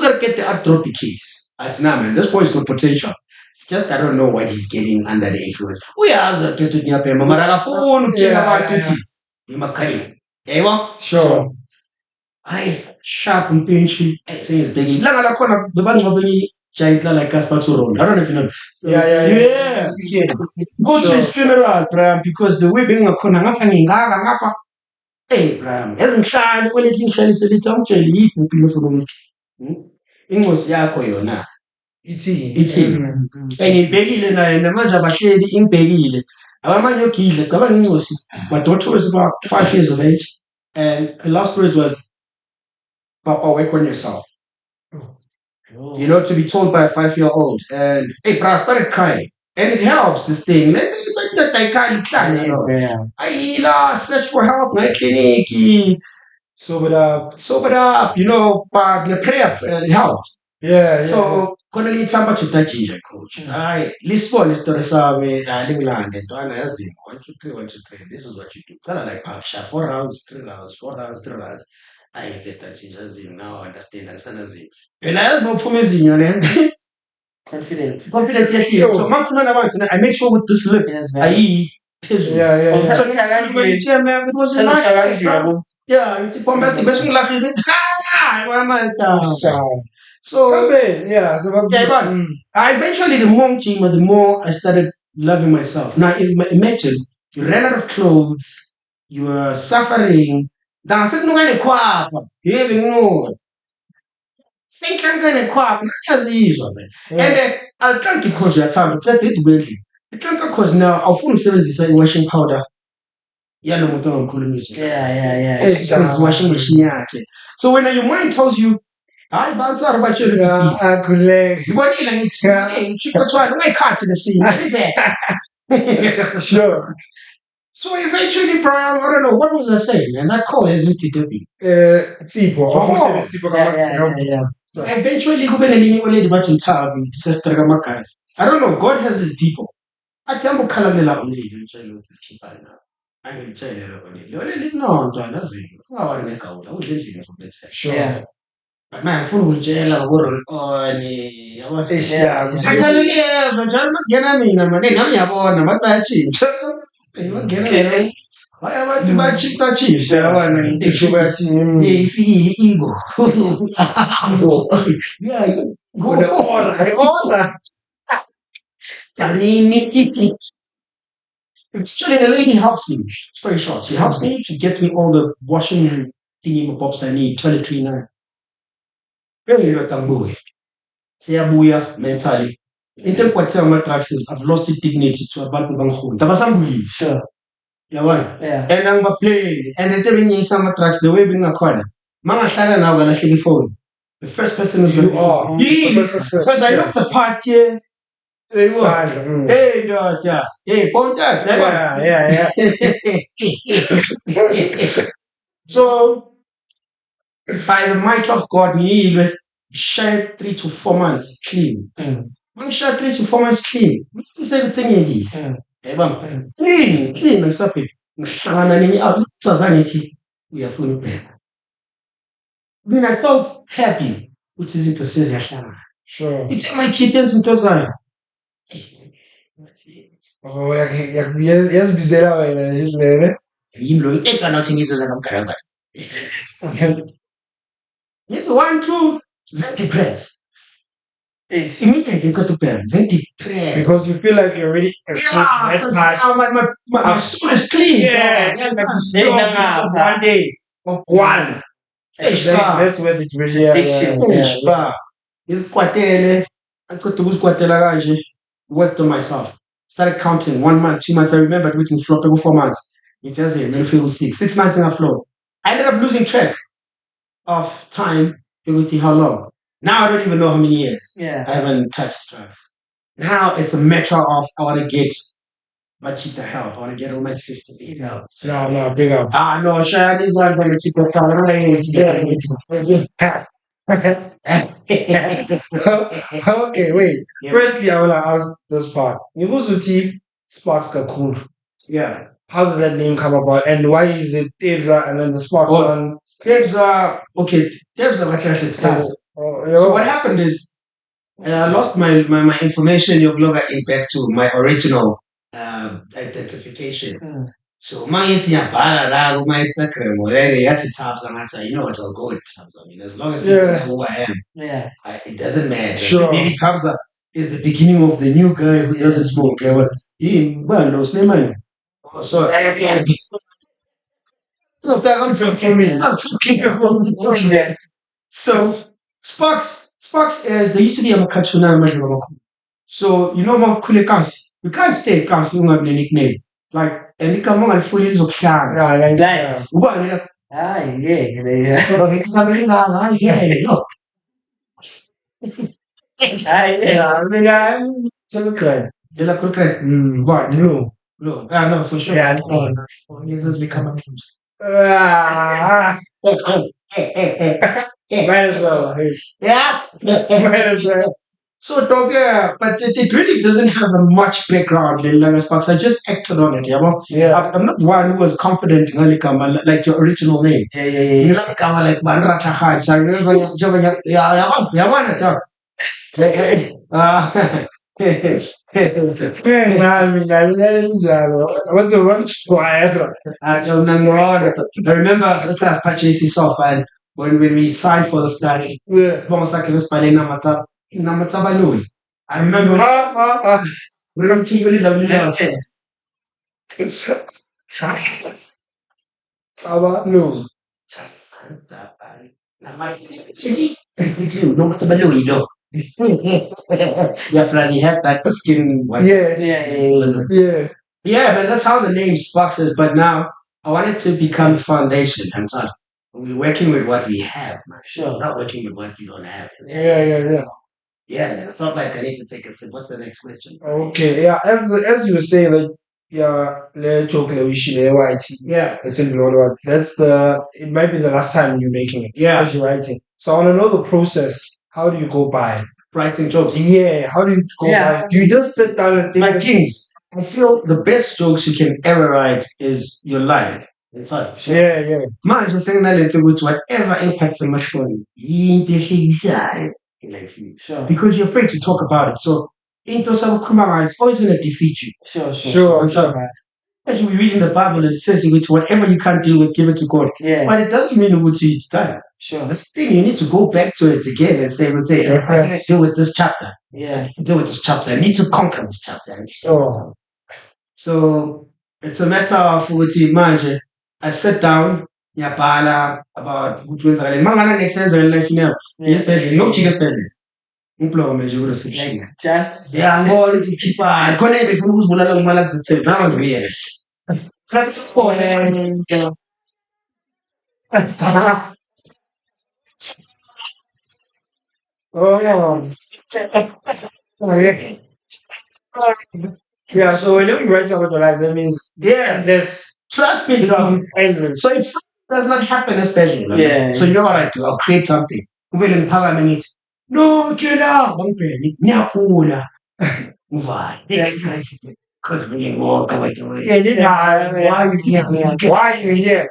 zerkete I drop the keys at nah man this boy's got potential. It's just I don't know what he's getting under the influence uyazi zerkete nyapema mara akafuna ukutshela abantu ukuthi imakhali. Sure. I sharp and pinchy. Says Biggie. Langa la kona bebangcwabeni giant like Casper Road. I don't know if you know. Yeah. Go to his funeral, Bram, because the way being a kona ngapha ngingaka ngapha. Hey, Bram, ezinhlanu kwelethi ngihlalisele lithi amtshela yiphi impilo for ingosi yakho yona. Ithi. Engibhekile naye namanje abahleli ingibhekile. Abamanye ogidle cabanga ingosi. My daughter was about 5 years of age. And the last words was, Papa, work on yourself. You know, to be told by a 5-year-old. And hey, but I started crying. And it helps, this thing. I search for help, my clinic. Sobered up. You know, but the prayer helps. Yeah. So, khona lithamba chudachi nje coach. Hayi, lisibone isitori sami lingilande ntwana yazini 1 2 3 1 2 3 this is what you do. Cala like Paksha 4 rounds 3 rounds 4 rounds 3 rounds. I get that yazini now I understand angisanazi. Phela yazi nophuma ezinyo ne. Confidence yahlile. So makhuluma nabantu I make sure with this lip ayi phezulu. Yeah. So it was a nice. Yeah, it's bombastic bese ngilafisa. So I eventually the more chima, the more I started loving myself. Now imagine you ran out of clothes, you were suffering. I said no ngane khwapha. Yebo ngino. Senhlangane khwapha ngiyazizwa man. And I'll thank you because your time. Ucede idubedli. Thank because now awufuna ukusebenzisa i-washing powder. Yalo muntu ongikhulumisa. Yeah. It's washing machine yakhe. So when your mind tells you hayi bansara batshela ukuthi akhuleke ngibonile ngithi ngikhothwana ungayikhathi lesimo sure. So eventually Brian I don't know what was I saying and that call is Titopi Tipo Yeah. So eventually kube nelinye oledi bathi Mthabi sister kaMakhaya. I don't know God has his people athi ambukhalamela umlilo ngitshela ukuthi sikhipha na angilitshele lokho lelo linonto alazi ungawani negawula udla endlini zokulethela Sure. Yeah. but manje ngifuna ukulitshela ngo-roll on yabona Yeah. angaliyeva njalo makungena mina mane nami ngiyabona abantu bayatshintsha makungena mina hayi abantu batshintsha yabona ifikile i-ego yeah Ora. Actually, the lady helps me. It's very short. She helps me. She gets me all the washing thingy pops I need, toiletry now. Very good. Siyabuya mentally. Into kwathi ama-drugs is I've lost the dignity to abantu bangiholi. Tabasambulile. Sure. Yabona? Yeah. And angibaplay. And into ebenyisa ama-drugs the way bengakhona. Mangahlala nawo kalahleka ifoni. The first person who's You going are. because I look the part here. Hey, daughter. Hey, contact. Yeah. So, by the might of God, ngiyilwe share 3 to 4 months clean. Share 3 to 4 months clean. Isebenzengekile. Yabona? Clean ngisaphi. Ngihlangana nenye out sazange ithi uyafuna ubheka. Then I felt happy ukuthi izinto seziyahlangana. Sure. Ithe mayikhiphe izinto zayo. Oh, yazibizela wena izilele. Yimi lo ekanathi ngizoza nomgaraza. It's 1 2 then depressed. Immediately got to bed. Then depressed. Because you feel like you're already Yeah, my soul is clean. One day of one. That's where the Addiction. Isikwatele, angicede ukuzikwatela kanje, worked on myself. Started counting 1 month, 2 months. I remembered we can flop every 4 months. It tells you, maybe feel 6 months in a flow. I ended up losing track of time. You will see how long. Now I don't even know how many years. Yeah. I haven't touched drugs. Now it's a matter of I want to get my cheetah help. I want to get all my sister help. No, big up. No, Shah, this one from the cheetah Okay, wait. Yeah. Firstly, I want to ask this part. Vusi Sparks are cool. Yeah. How did that name come about? And why is it Tebza and then the Spark one? Tebza, actually starts. So what happened is I lost my information. Your blogger back to my original identification. So my Instagram, my Instagram, whatever, you have to tabs on that. You know what? I'll go with tabs on me as long as people know who I am. Yeah. It doesn't matter. Sure. Maybe tabs is the beginning of the new guy who doesn't smoke. Yeah, but well, no, snake man. Oh, sorry. Look, I'm joking. So Sparks is there used to be a Makachuna. So you know Makule Kansi. You can't stay Kansi on the nickname. Like and you come on fully look sharp. Blind. De la concrete. What? No. No, no, for sure. Yeah, It's become a games. Might as well. Yeah. Might as well. So dog, yeah, but it really doesn't have a much background in Langa Sparks. I just acted on it, Yeah. I'm not one who was confident in Alikama, like your original name. Yeah. Like Banra Chahad. So I remember yeah, one talk. What the run square? I remember as purchasing software when we signed for the study. Yeah. Almost like it was by Namatsa. I remember we don't TV WL. No. Yeah, Freddy had that skin. Yeah, but that's how the name Sparks is. But now I want it to become foundation. I'm sorry. We're working with what we have, man. Sure. Not working with what we don't have. Yeah. Yeah, I felt like I need to take a sip. What's the next question? Okay, yeah. As you were saying, like, yeah, let's talk like we should Yeah. it's in that's it might be the last time you're making it. Yeah. As you're writing. So I want to know the process. How do you go by? Writing jokes. Yeah, how do you go by? Do you just sit down and think? Like kings. I feel the best jokes you can ever write is your life. It's like, Yeah. manje senginalento ukuthi whatever impacts emashoni yinto ehlekisayo in life. Sure. Because you're afraid to talk about it. So into sabukhuluma ngayo is always going to defeat you. Sure. As we read in the Bible, it says which whatever you can't deal with, give it to God. Yeah. But it doesn't mean it's done. Sure. This thing, you need to go back to it again and say, I can't deal with this chapter. Yeah. I deal with this chapter. I need to conquer this chapter. Sure. So it's a matter of manje. I sit down, yabhala about which ones are mangana next sense in life now. Yes, especially no chicken special. Umploma nje reception. Like just Yeah, ngibona ukuthi khipha khona befuna ukuzibulala ngimala kuzithe. That was weird. Yeah, so when you write about your life, that means Yeah, there's trust me. endless. So if something does not happen, especially, Yeah. so you know what I do? I'll create something. Uvele ngiphakame ngithi, no, get out. Bangibheke, ngiyakula. Uvale. Because we didn't walk away to it. Why you here?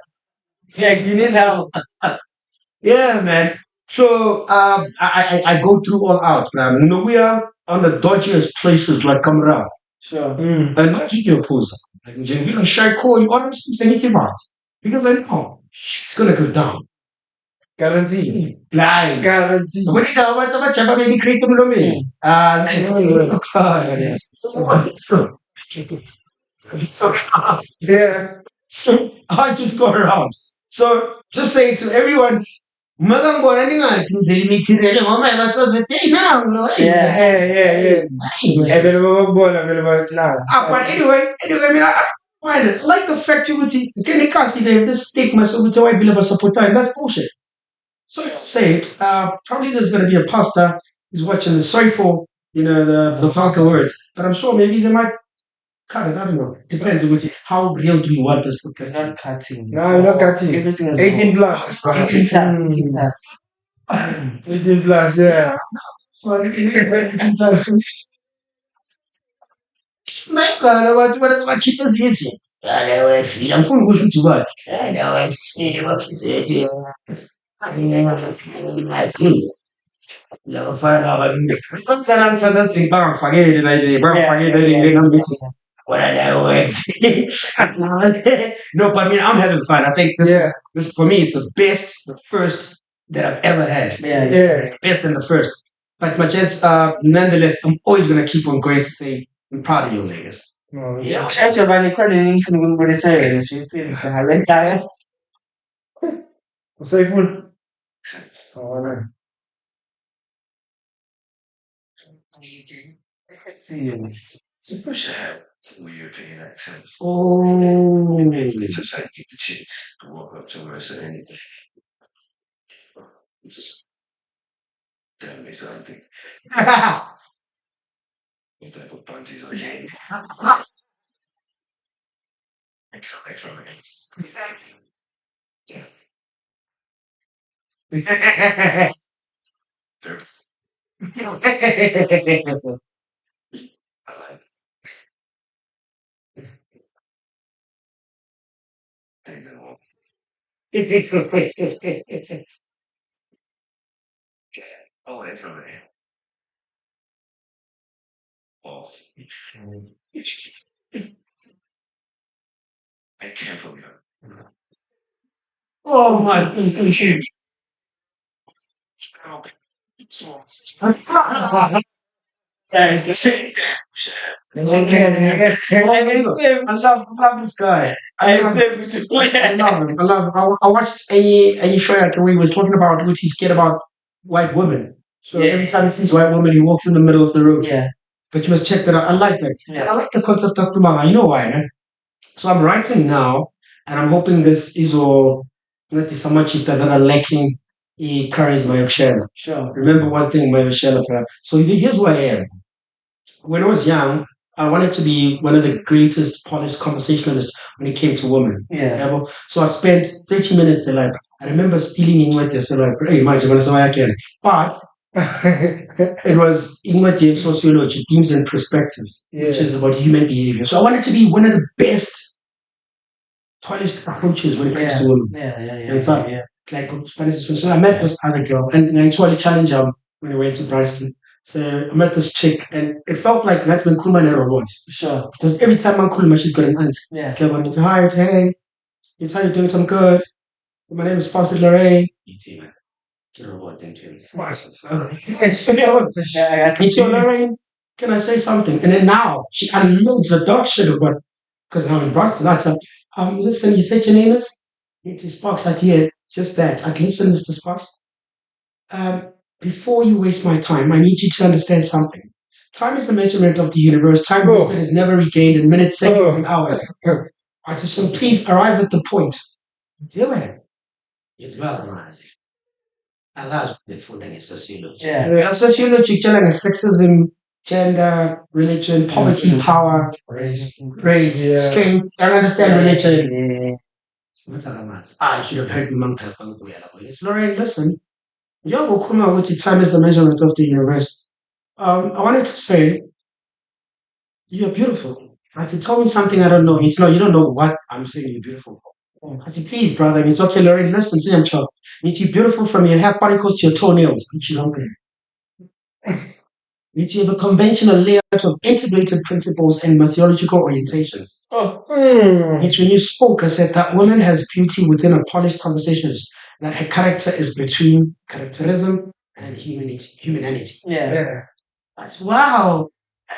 yeah, you need help. Yeah, man. So I go through all out, man. You know, we are on the dodgiest places like come around. Sure. And not your pose. Like you know, shy call you honestly say anything about. Because I know she's gonna go down. Guarantee. Blind. Guarantee. When you know what about Jabba baby create them me. So Yeah. so I just go around. So just saying to everyone, Magambona ningathi ngizelimitirele ngoba bathoze hey now no hey. Yeah. Vele babakubona vele bathi la. But anyway, I mean, I like the fact you would see, can you see this stigma so we tell people support time. That's bullshit. So to say it, probably there's going to be a pastor who's watching the sorry for, you know, the vulgar words, but I'm sure maybe they might cut it. I don't know. Depends on how real do we want this podcast. It's not cutting. No, we're not cutting. Everything is 18 plus. 18 plus. 18 plus. 18 plus, yeah. 18 plus. My God, what is my keep us easy? I'm full of what you want. I know I see what you said. No, find out. I'm saying this thing, but I'm forgetting. What I know. No, but I mean, I'm having fun. I think this for me, it's the first that I've ever had. Yeah. Best and the first. But my chance, nonetheless, I'm always gonna keep on going to say I'm proud of you, niggas. Yeah, actually, when you call it anything, we would say it. She's in the So if we oh no. Supposed to have full European accents. Oh, It's just how you get the chicks to walk up to her and say anything. It's tell me something. What type of panties are you? I come from it. Yeah. They're- I like take them all. Oh, that's from it. Off. I can't from you. Oh my I love this guy. I love him. I love him. I watched a show like where he was talking about which he's scared about white women. So every time he sees white women, he walks in the middle of the road. Yeah. But you must check that out. I like that. Yeah. And I like the concept of Tumanga. You know why, eh? So I'm writing now, and I'm hoping this is all that is so much that are lacking charisma yokushela. Sure. Remember one thing, my yokushela. So here's who I am. When I was young, I wanted to be one of the greatest polished conversationalists when it came to women. Yeah. So I spent 30 minutes and like I remember stealing in with this and like, hey, imagine when I can. But It was Ingmati sociology, themes and perspectives, which Yeah. is about human behavior. So I wanted to be one of the best, polished approaches when it comes to women. In fact, like so I met this other girl and I actually challenged her when I went to Brighton. So I met this chick and it felt like that's when Kulma robot. Sure. Because every time I'm Kulma, she's got an answer. Yeah. Okay, but it's hi, it's hey, it's how you doing? I'm good. My name is Pastor Lorraine. Get a robot into it. It's your Lorraine. Can I say something? And then now she unloads the dog shit about because I'm in Brighton. I tell listen, you said your name is? It's Sparks. I hear just that. I can listen, Mr. Sparks. Before you waste my time, I need you to understand something. Time is the measurement of the universe. Time wasted is never regained in minutes, seconds, and hours. I just said, please arrive at the point. Do it. It's well-organized. Allows the food and sociology. Yeah. Sociology, sexism, gender, religion, poverty, power, Race. race, strength. I understand religion. What's other matters? I should have heard Monk. Lorraine, listen. Time is the measurement of the universe. I wanted to say, you're beautiful. I said, tell me something I don't know. You don't know what I'm saying you're beautiful for. I said, please, brother. It's okay, Lorraine, listen, see, I'm sure. You're beautiful from your hair follicles to your toenails. You have a conventional layout of integrated principles and methodological orientations. It's when you spoke, I said that woman has beauty within a polished conversations, that her character is between characterism and humanity. Yeah. I said, wow.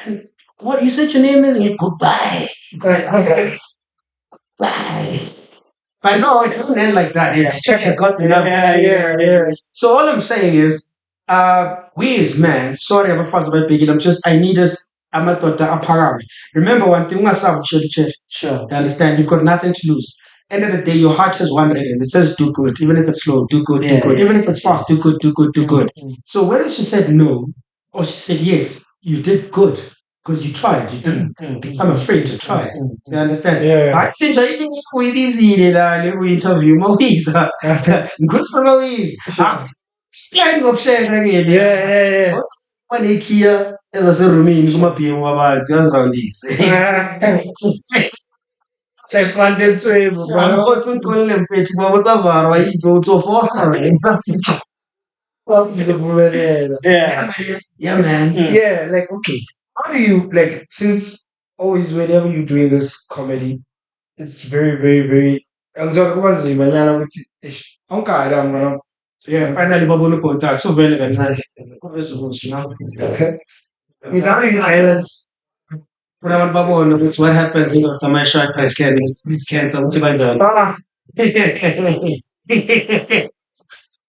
And what you said your name is? And goodbye. Bye. But no, it doesn't end like that. I got to know. Yeah. So all I'm saying is, we as men, sorry I'm fast about big. I need us. I'm not the apparent. Remember one thing, myself, Sure. you understand? You've got nothing to lose. End of the day, your heart has one rhythm. It says do good, even if it's slow, do good, do good. Even if it's fast, do good, do good, do good. So whether she said no or she said yes, you did good because you tried. You didn't become afraid to try. You understand? Yeah. I think I think we busy we interview Moise. Good for Moise. Explain what share again. Yeah. When he here as I said Rumi in Kuma being about just around this. Check content way, I'm also calling them fit, but what's up, why you do so fostering? Yeah, man. Yeah, like okay. How do you like since always whenever you're doing this comedy, it's very, very, very ang sarap ko man si Manyana with ish. Ang kada mo Yeah, finally, Babu contact. So very good. without any violence. What Babu, what happens after my shark press cancer? What's about that?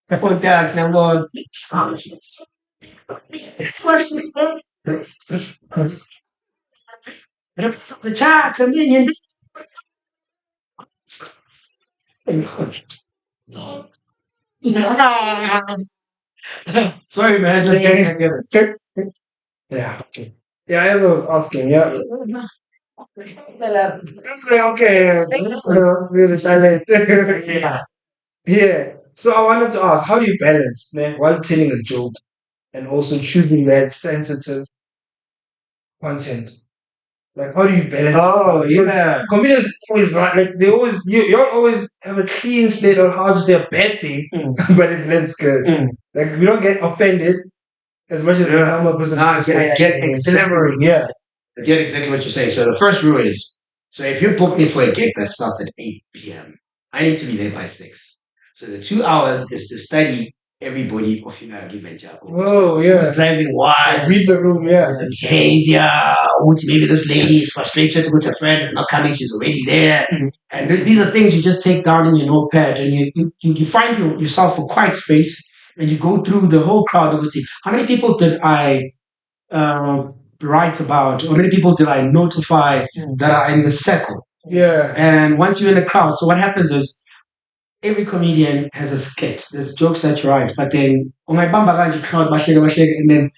Contacts, number one. The child convenient. Sorry, man. Just can't get it. Yeah, okay. Yeah, as I was asking, yeah. Okay. We're silent. Yeah. So I wanted to ask, how do you balance while telling a joke and also choosing that sensitive content? Like, how do you balance? Oh, yeah. Comedians always like they always you don't always have a clean slate on how to say a bad thing, but it lands good. Like we don't get offended as much as the normal person. Get exactly. Yeah. Get exactly what you're saying. So the first rule is, so if you book me for a gig that starts at 8 p.m., I need to be there by 6. So the 2 hours is to study everybody of your given job. Oh, yeah. Who's driving why? Read the room, yeah. The behavior, which maybe this lady is frustrated with her friend is not coming, she's already there. And these are things you just take down in your notepad and you find yourself a quiet space and you go through the whole crowd of it. How many people did I write about? How many people did I notify that are in the circle? Yeah. And once you're in the crowd, so what happens is every comedian has a skit. There's jokes that you write, but then on my bambagaji crowd, and then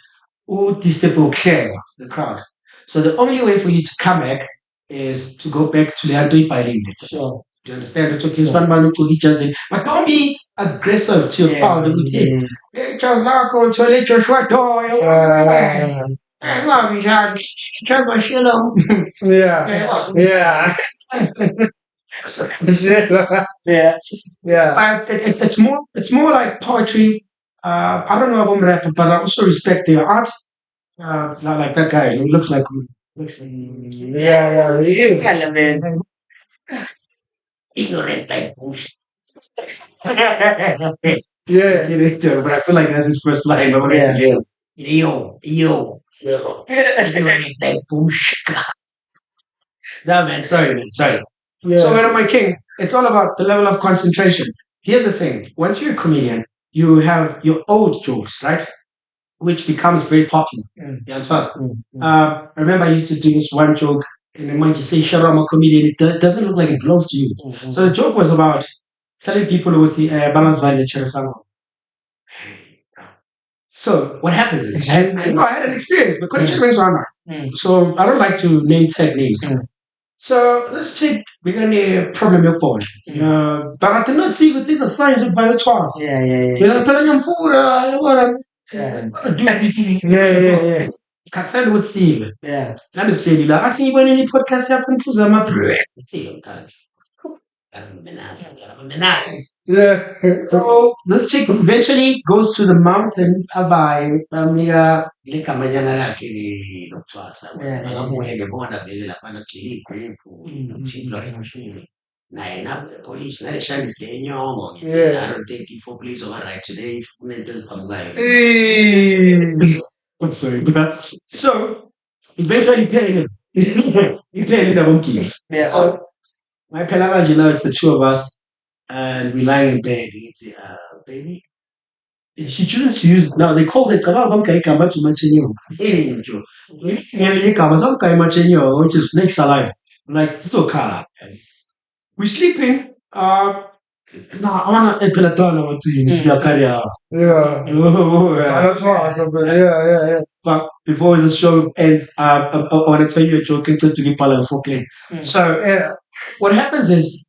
these people clear the crowd. So the only way for you to come back is to go back to Leandro Ipailinde. Sure. Do you understand? It's okay. One man who he just but don't be aggressive to your power. Charles Larko, Chole Joshua Toy. I love you, John. Charles Machino. Yeah. Yeah. Yeah. Yeah. But it's more like poetry. I don't know about rap, but I also respect their art. Like that guy, he looks like Yeah. It is. Kind of man. ignorant like bullshit. Yeah. But I feel like that's his first line. But when I Yeah. say, yo, ignorant like bullshit. No, man, sorry, man, sorry. So, Yeah. man, my king, it's all about the level of concentration. Here's the thing: once you're a comedian, you have your old jokes, right? Which becomes very popular. You understand? I remember I used to do this one joke, and then when you say "shut up, I'm a comedian," it doesn't look like it belongs to you. So the joke was about telling people who would see balance value So what happens is, and I had an experience, but connection rings on. So I don't like to name tag names. So let's take we're gonna problem your phone. But I did not see that these are signs of biochance. Yeah. You know, telling them food, Yeah. Katsani ukuthi Yeah. ngalesihleli la athi ngibone ni podcast yakho niphuza ama Yeah. so this chick eventually goes to the mountains abaye bamnika ligamanyana lakhe lokuthwasa akabuye ngebona vele laphana kugcwele igwempu nothintwa emashini naye nabo police naleshani silenyongo I don't think for police override today kunento eziphamukayo I'm sorry but so eventually paying he paid it up. Yeah. So my Pelavaji now it's the two of us and we lie in bed. It's baby. She chooses to use now they call it which is snakes alive. Like this is car. We're sleeping. No, I wanna epilatona what to you. Yeah. That's awesome. Yeah. But before the show ends, I want to tell you a joke into to get pala for play. So what happens is,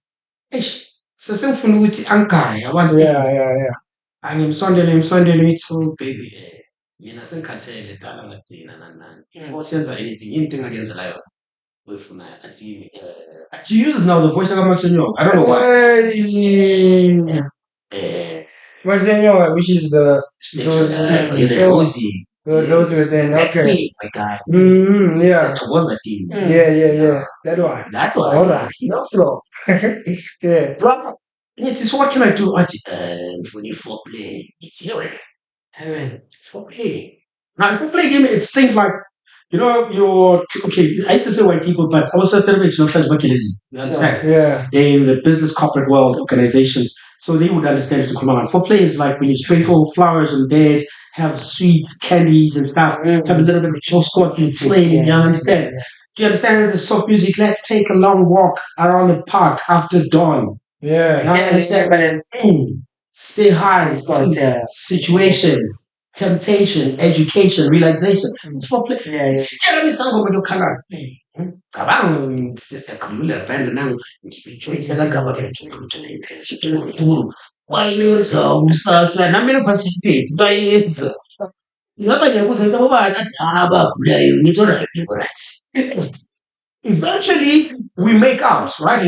so some with ankai. I want Yeah. I'm Sunday, it's so baby. You know, some can't say it. I'm not saying before sends or anything against the lion. She uses now the voice of Amachonyo. I don't know why. What's the name? Which is the Vusi. those within? Okay. My guy. Yeah. That was a team. Yeah. That one. All right. No slow. Yeah. Brother, yes, so what can I do? For the foreplay. It's here. Foreplay. Now, foreplay game, it's things like, I used to say white people, but I was a little bit, you understand? Yeah. They're in the business corporate world organizations, so they would understand it to come on. Foreplay is like when you sprinkle flowers in bed, have sweets, candies, and stuff, have a little bit of show scorpion flame, you understand? Do you understand the soft music? Let's take a long walk around the park after dawn. Yeah. You understand? Say hi, situations, temptation, education, realization. It's foreplay. Tell me something about your color. Kabang sisakhulula band now ngiyichoice kagaba why you so usasa nami no participate bayenza ngaba ngiyabuza ukuthi abobani athi bakhulayo ngithi alright people right eventually we make out right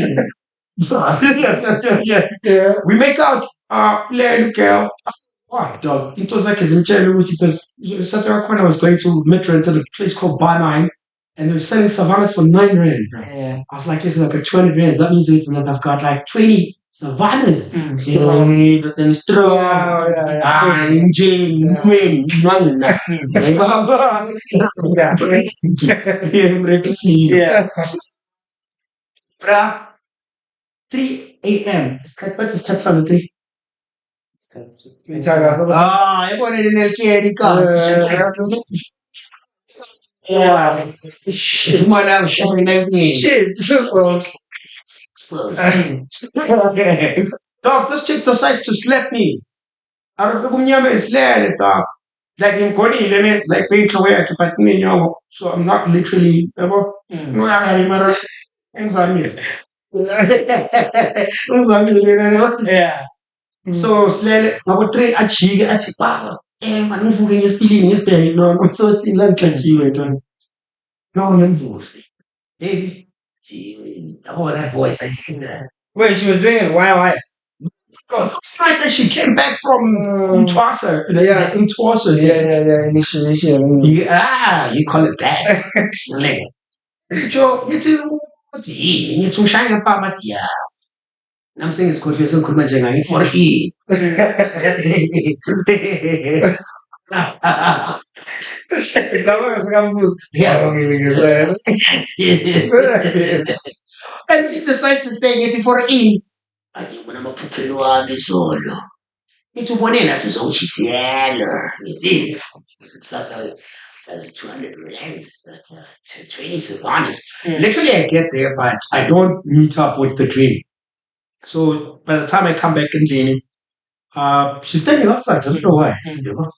we make out little girl what dog it was like zimtshela ukuthi because sasewakhona was going to metro into the place called Bar 9 and they were selling savannas for 9 rand. I was like, it's like a 20 rand. That means that I've got like 20 savannas. Then straw. Yeah. 3 a.m. What's this cat's on 3? Everyone in the candy yeah. Shit, my now showing that me. Shit, okay. Dog, this chick decides to slap me. Out of the Bunyama is there, dog. Like in Koni, like being away to Patini, so I'm not literally ever. No, I matter. Things on me. Yeah. So silele ngabo 3 ajike athi baba man ngivuke ngesipilini ngisibheke noma sothi la ngixatshiwe ntwana no ngivusi baby yabo that voice I think that Wait, she was doing it. Why? it's like that she came back from Umtwasa Yeah. Umtwasa Yeah. Initiation. you call it that like ngithi yini ngithi ushaya pha bathi ya I'm saying it's confused ngikhuluma njengayo for e Yeah. And she decides to stay ngithi for e athi ngibona amaphuphelo wami solo ngithi ubone nathi uzongishithiyela ngithi kusasa as 200 rands, 20 Sylvanas. Literally, I get there, but I don't meet up with the dream. So by the time I come back in Janie, she's standing outside. I don't know why. You know?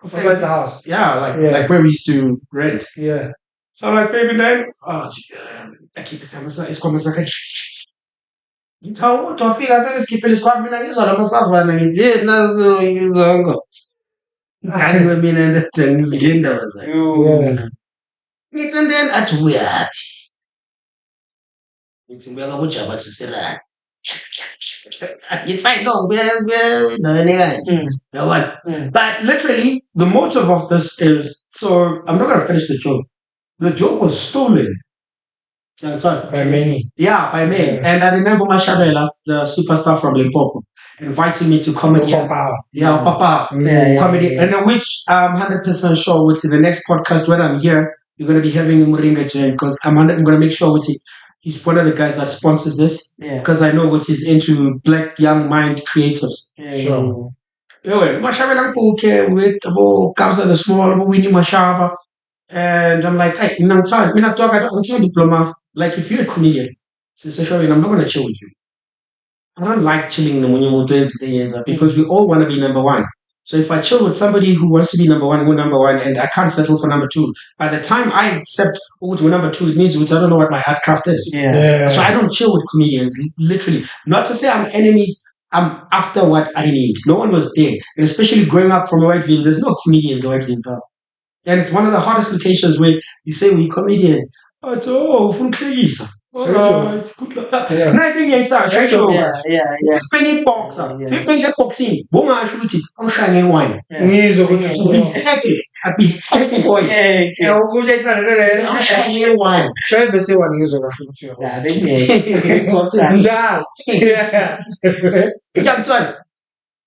Outside the house. Yeah, like where we used to rent. Yeah. So I'm like, baby, then, I keep it's called Masaka. Ngithawu wafika senesikhiphe isikwami mina ngizwa lamasavana ngithi nazo ngizongo. Hayi mina ngizindaba zakhe. Ngithi and then athi uyaphi. Ngithi ngibuya kaBujaba to Serrano. It's fine, no, but literally, the motive of this is so I'm not gonna finish the joke. The joke was stolen. That's right. By many. Yeah, by many. Yeah. And I remember Mashabela, the superstar from Limpopo, inviting me to comedy. Papa. Yeah, Papa. Comedy. And in which I'm 100% sure with the next podcast when I'm here, you're gonna be having Muringa Jen because I'm gonna make sure with it. He's one of the guys that sponsors this because I know what he's into black young mind creatives. Sure. Anyway, Mashabela okay with Kamsa the small, Winnie Mashaba. And I'm like, hey, I'm not talking diploma. Like if you're a comedian, I'm not gonna chill with you. I don't like chilling because we all want to be number one. So if I chill with somebody who wants to be number one, and I can't settle for number two, by the time I accept to number two, it means I don't know what my art craft is. Yeah. So I don't chill with comedians, literally. Not to say I'm enemies, I'm after what I need. No one was there. And especially growing up from Whiteville, there's no comedians in Whiteville. And it's one of the hardest locations where you say we're comedian. Oh, it's please. It's good luck. Nothing is spending boxer. People get boxing. Bunga shuti. I'm shining wine. Happy. Happy for you. I'm shining wine. Show the same one use of a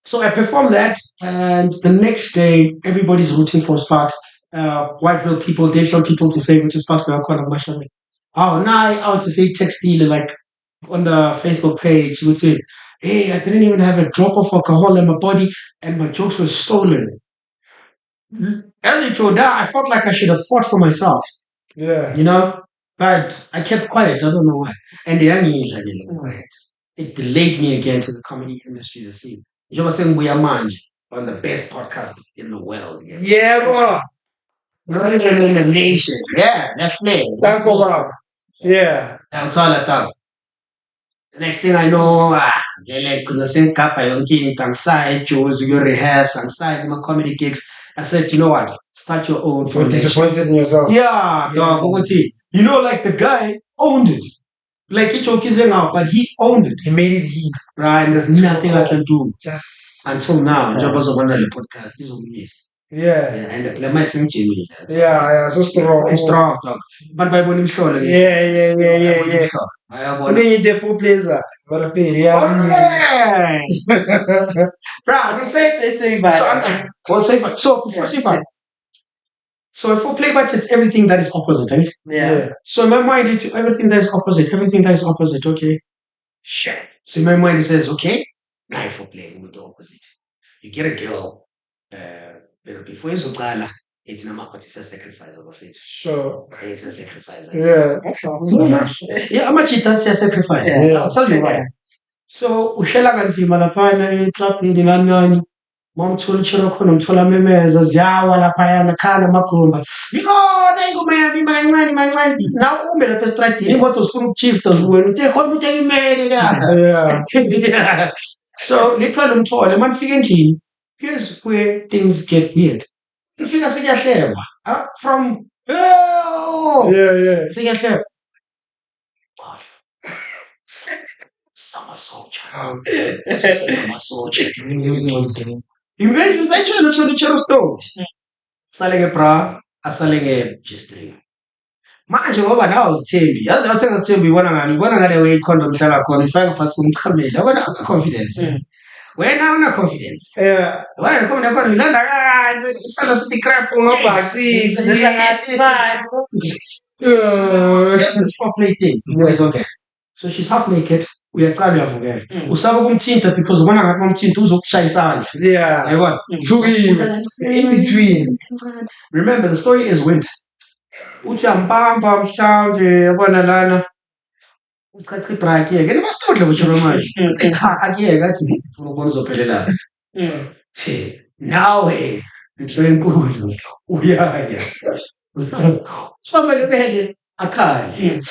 So I performed that, and the next day, everybody's rooting for Sparks. Whiteville people, Dayton people to say which is Sparks, but I'm calling my Oh, now I want to say textile, like on the Facebook page, would say, hey, I didn't even have a drop of alcohol in my body, and my jokes were stolen. As it turned out, I felt like I should have fought for myself. Yeah. You know? But I kept quiet. I don't know why. And the young years, I didn't quiet. It delayed me again to the comedy industry to see. You were saying we are on the best podcast in the world. Yeah, bro. Not even in the nation. Yeah, that's me. Thank you, bro. Yeah. That's all I thought. The next thing I know, to the same cup, I don't side shows, you rehearse, and side my comedy gigs. I said, you know what? Start your own. You're disappointed in yourself. Yeah, dog. You know, like the guy owned it. Like he choking out, but he owned it. He made it heat. Right, and there's nothing I can do. Just until now. Job was on the podcast. This is me. Yeah. And the mic sing Jimmy. Yeah, so strong. Strong, dog. But by one show. Yeah. I need the full blazer. Yeah. Bro, say bad. So for playbacks, it's everything that is opposite, right? Yeah. So in my mind, it's everything that is opposite. Everything that is opposite, okay? Sure. So in my mind, it says, okay, now for playing with the opposite. You get a girl, but before you so it's not a sacrifice of it. Sure. It's a sacrifice. Yeah. Yeah, how much that's a sacrifice? Yeah. I'll tell you why. So ushela kanzima laphana etrapini nani mamthola itshelo khona ngithola memeza ziyawa laphayana khala amagumba yona ingoma yami mancane mancane nawe ume lapha estradini imoto zifuna ukuchifta wena uthi khona ukuthi ayimele la Yeah. so literally umthole manifika endlini here's where things get weird nifika sekuyahleba from Yeah. sekuyahleba Summer soldier. Summer soldier. Eventually uthola i-cherry stone. Asale ngebra, asale nge-G-string. Manje ngoba nawe uzithembi, yazi awuthi ngazithembi ubona ngani? Ubona ngale way i-condom ihlala khona, ifaka phansi komchameli. Yabona una-confidence. Wena una-confidence. Yeah. Wena ne-condom ilanda kahle, isandla sithi crap. Ungabhaqisi. Sengathi manje. That's the foreplay thing. Boys, okay. So she's half naked. Uyaqala uyavukela. Usaba ukumthinta because ubona ngathi mamthinta uzokushaya isandla. Yeah. Yabona? In between. Remember, the story is winter. Uthi uyambamba mhlawumbe yabona lana. Uchacha ibra-ke. Nibasidle butsho manje. Akuyeke athi ufuna ukubona uzophelela. Nawe ngitsho enkulu uyaya. Sibamba lebele akhali.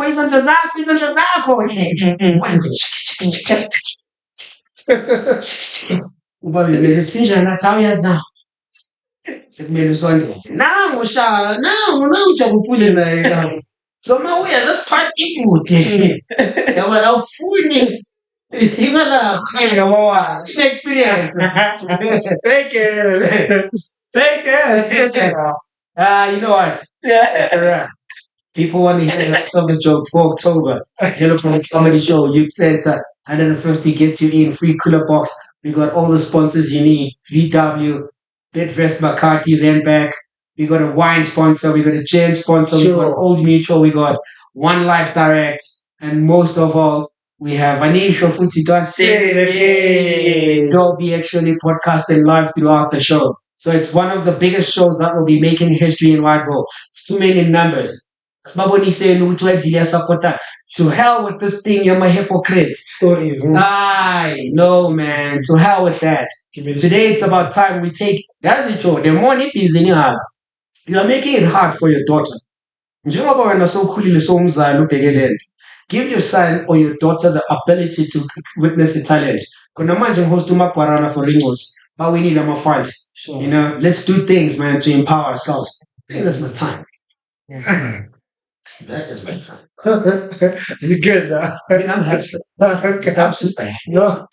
Izandla zakho. Ubabele sinjani athi awuyazi na. Sekumele usondele. Nangu ujabuphule naye la. So mawuya let's start ikude. Yabona awufuni. Ingala Ngiyabona. experience. Fake it. You know what? Yeah. People want to hear the rest of the joke for October. Yellow Pro Comedy Show, Youth Center, 150 gets you in, free cooler box. We got all the sponsors you need. VW, Bidvest McCarthy, Renback. We got a wine sponsor. We got a gin sponsor. We got Old Mutual. We got One Life Direct. And most of all, we have Anisha Futi They'll be actually podcasting live throughout the show. So it's one of the biggest shows that will be making history in Whitehall. It's too many numbers. To hell with this thing, you're my hypocrites. Stories. No, man. To hell with that. Today it's about time we take. That's it, Joe. The money is in your. You are making it hard for your daughter. Njengoba wena sowukhulile sowumzali ubhekelele. Give your son or your daughter the ability to witness the talent. Kuna manje ngihost uMagwarana for Ringos, but we need them fund. Sure. You know, let's do things, man, to empower ourselves. I think that's my time. That is my time. You're good now. I mean, I'm happy. Okay. I'm super happy. No,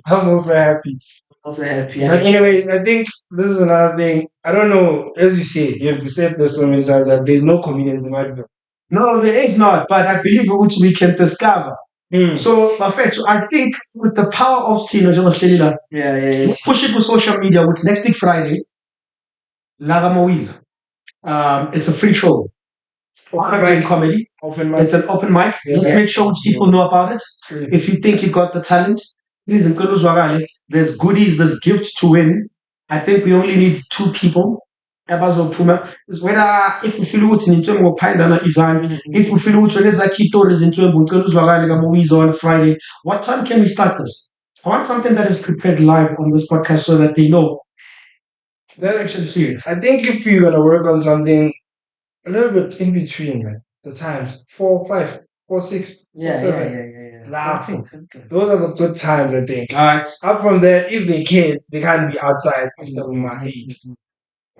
I'm also happy. Also happy. But anyway, I think this is another thing. I don't know, as you said, you have said this so many times that there's no comedians in Whiteville. No, there is not, but I believe which we can discover. So, Buffett, I think with the power of Tino, let's push it to social media, which next week Friday, Laga Moiza. It's a free show. Open comedy. Open mic. It's an open mic. Yeah. Let's make sure people know about it. If you think you got the talent, please, there's goodies, there's gifts to win. I think we only need 2 people. Is whether if we feel what's in if we feel which is a on Friday, what time can we start this? I want something that is prepared live on this podcast so that they know. They're actually serious. I think if you're gonna work on something a little bit in between, like the times 4, 5, 4, 6, 4, 7. Laughing. Those are the good times, I think. Alright. Up from there, if they can't be outside of the room.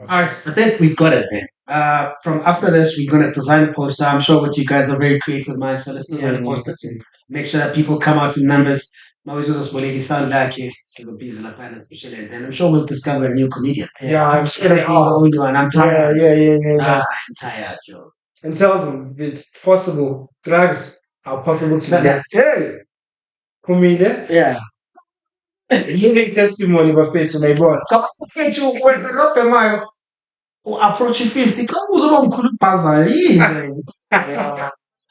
Alright, I think we got it then. From after this, we're gonna design a poster. I'm sure what you guys are very creative minds, so let's design a poster to make sure that people come out in numbers. Now we just sound like then I'm sure we'll discover a new comedian. Yeah, I'm sure they The are. only one. I'm tired. Yeah. I'm tired, Joe. And tell them if it's possible, drugs are possible to get. Hey, Comedian, Yeah. giving testimony about face when I brought. so if you went up a mile or approaching 50, come on, Paza.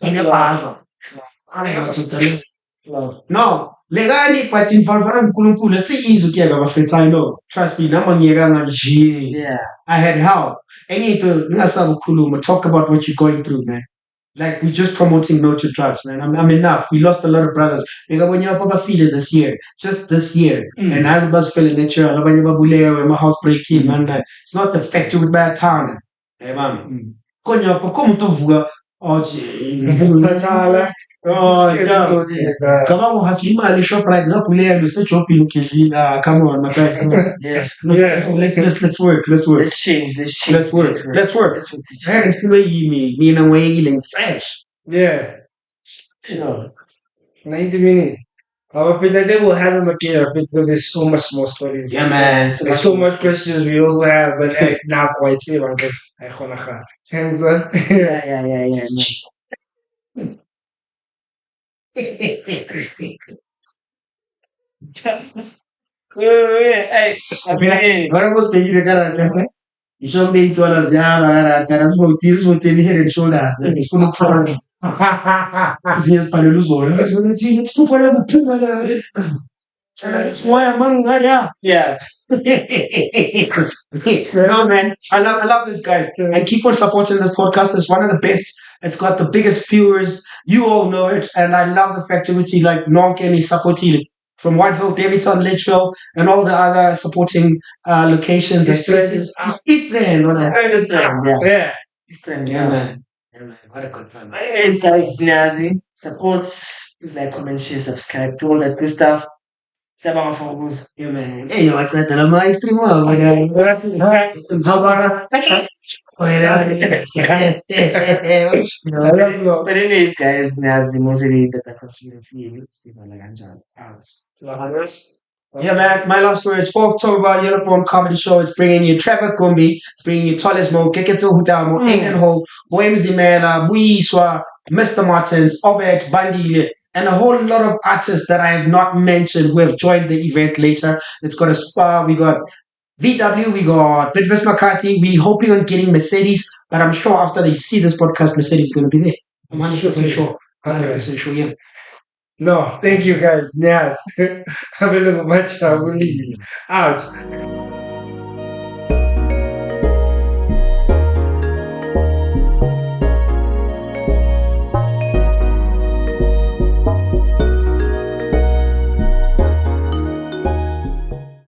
In a Paza. No, legally, but in Valvaran let's say easy to my friends. I know. Trust me, Yeah. I had help. I need to talk about what you're going through, man. Like we're just promoting no to drugs, man. I'm enough. We lost a lot of brothers. Because when you're Papa feel it this year, just this year, and I was feeling next year, my house breaking, man. It's not the factor with bad town. Hey, man. Konya, como tu vuga? Oh, Tatala. oh, yeah. Yeah. Come on, have you my shop right now? Pule, you say shopping, come on, my guys. Come on. Yeah. Yeah. Let's work. Let's work. Let's change. Let's change. Let's work. Let's work. Let's work to I change. can feel me and way fresh. Yeah. Sure. 90 minutes. Our Peter will have him again because there's so much more stories. Yeah, man. There's so much questions we also have, but now quite say one good. I wanna have. Hands on. Yeah. Hey, Agora gostei de cara até. You show me $8, cara. This will take head and shoulders. It's going to cry. Yes, para los olhos. Let's go para la primera. That's why I'm on yeah. No, man. I love this, guys. And keep on supporting this podcast. It's one of the best. It's got the biggest viewers. You all know it. And I love the fact that we like non-Kenny supporting from Whiteville, Davidson, Litchfield, and all the other supporting locations and cities. Eastern. Yeah. Yeah, man. What a good time. My name is guys Nazi. Support, please like, comment, share, subscribe, do all that good stuff. Sabang focus. Yeah, man. Hey, yo, like that. I'm like, But anyways, guys, Nazi mostly that continue feel. See my out. Yeah, man. My last words for October, Yellowbone Comedy Show. It's bringing you Trevor Gumbi. It's bringing you Tolismo, Keketo Hudamo, Aiden Ho, Boemzi Mela, Buiswa, Mr. Martins, Obet, Bandile, and a whole lot of artists that I have not mentioned who have joined the event later. It's got a spa. We got VW, we got Bitvis McCarthy. We're hoping on getting Mercedes, but I'm sure after they see this podcast, Mercedes is going to be there. I'm 100% sure. 100% sure, yeah. No, thank you guys. Yes. Have a little much. I will leave. Out.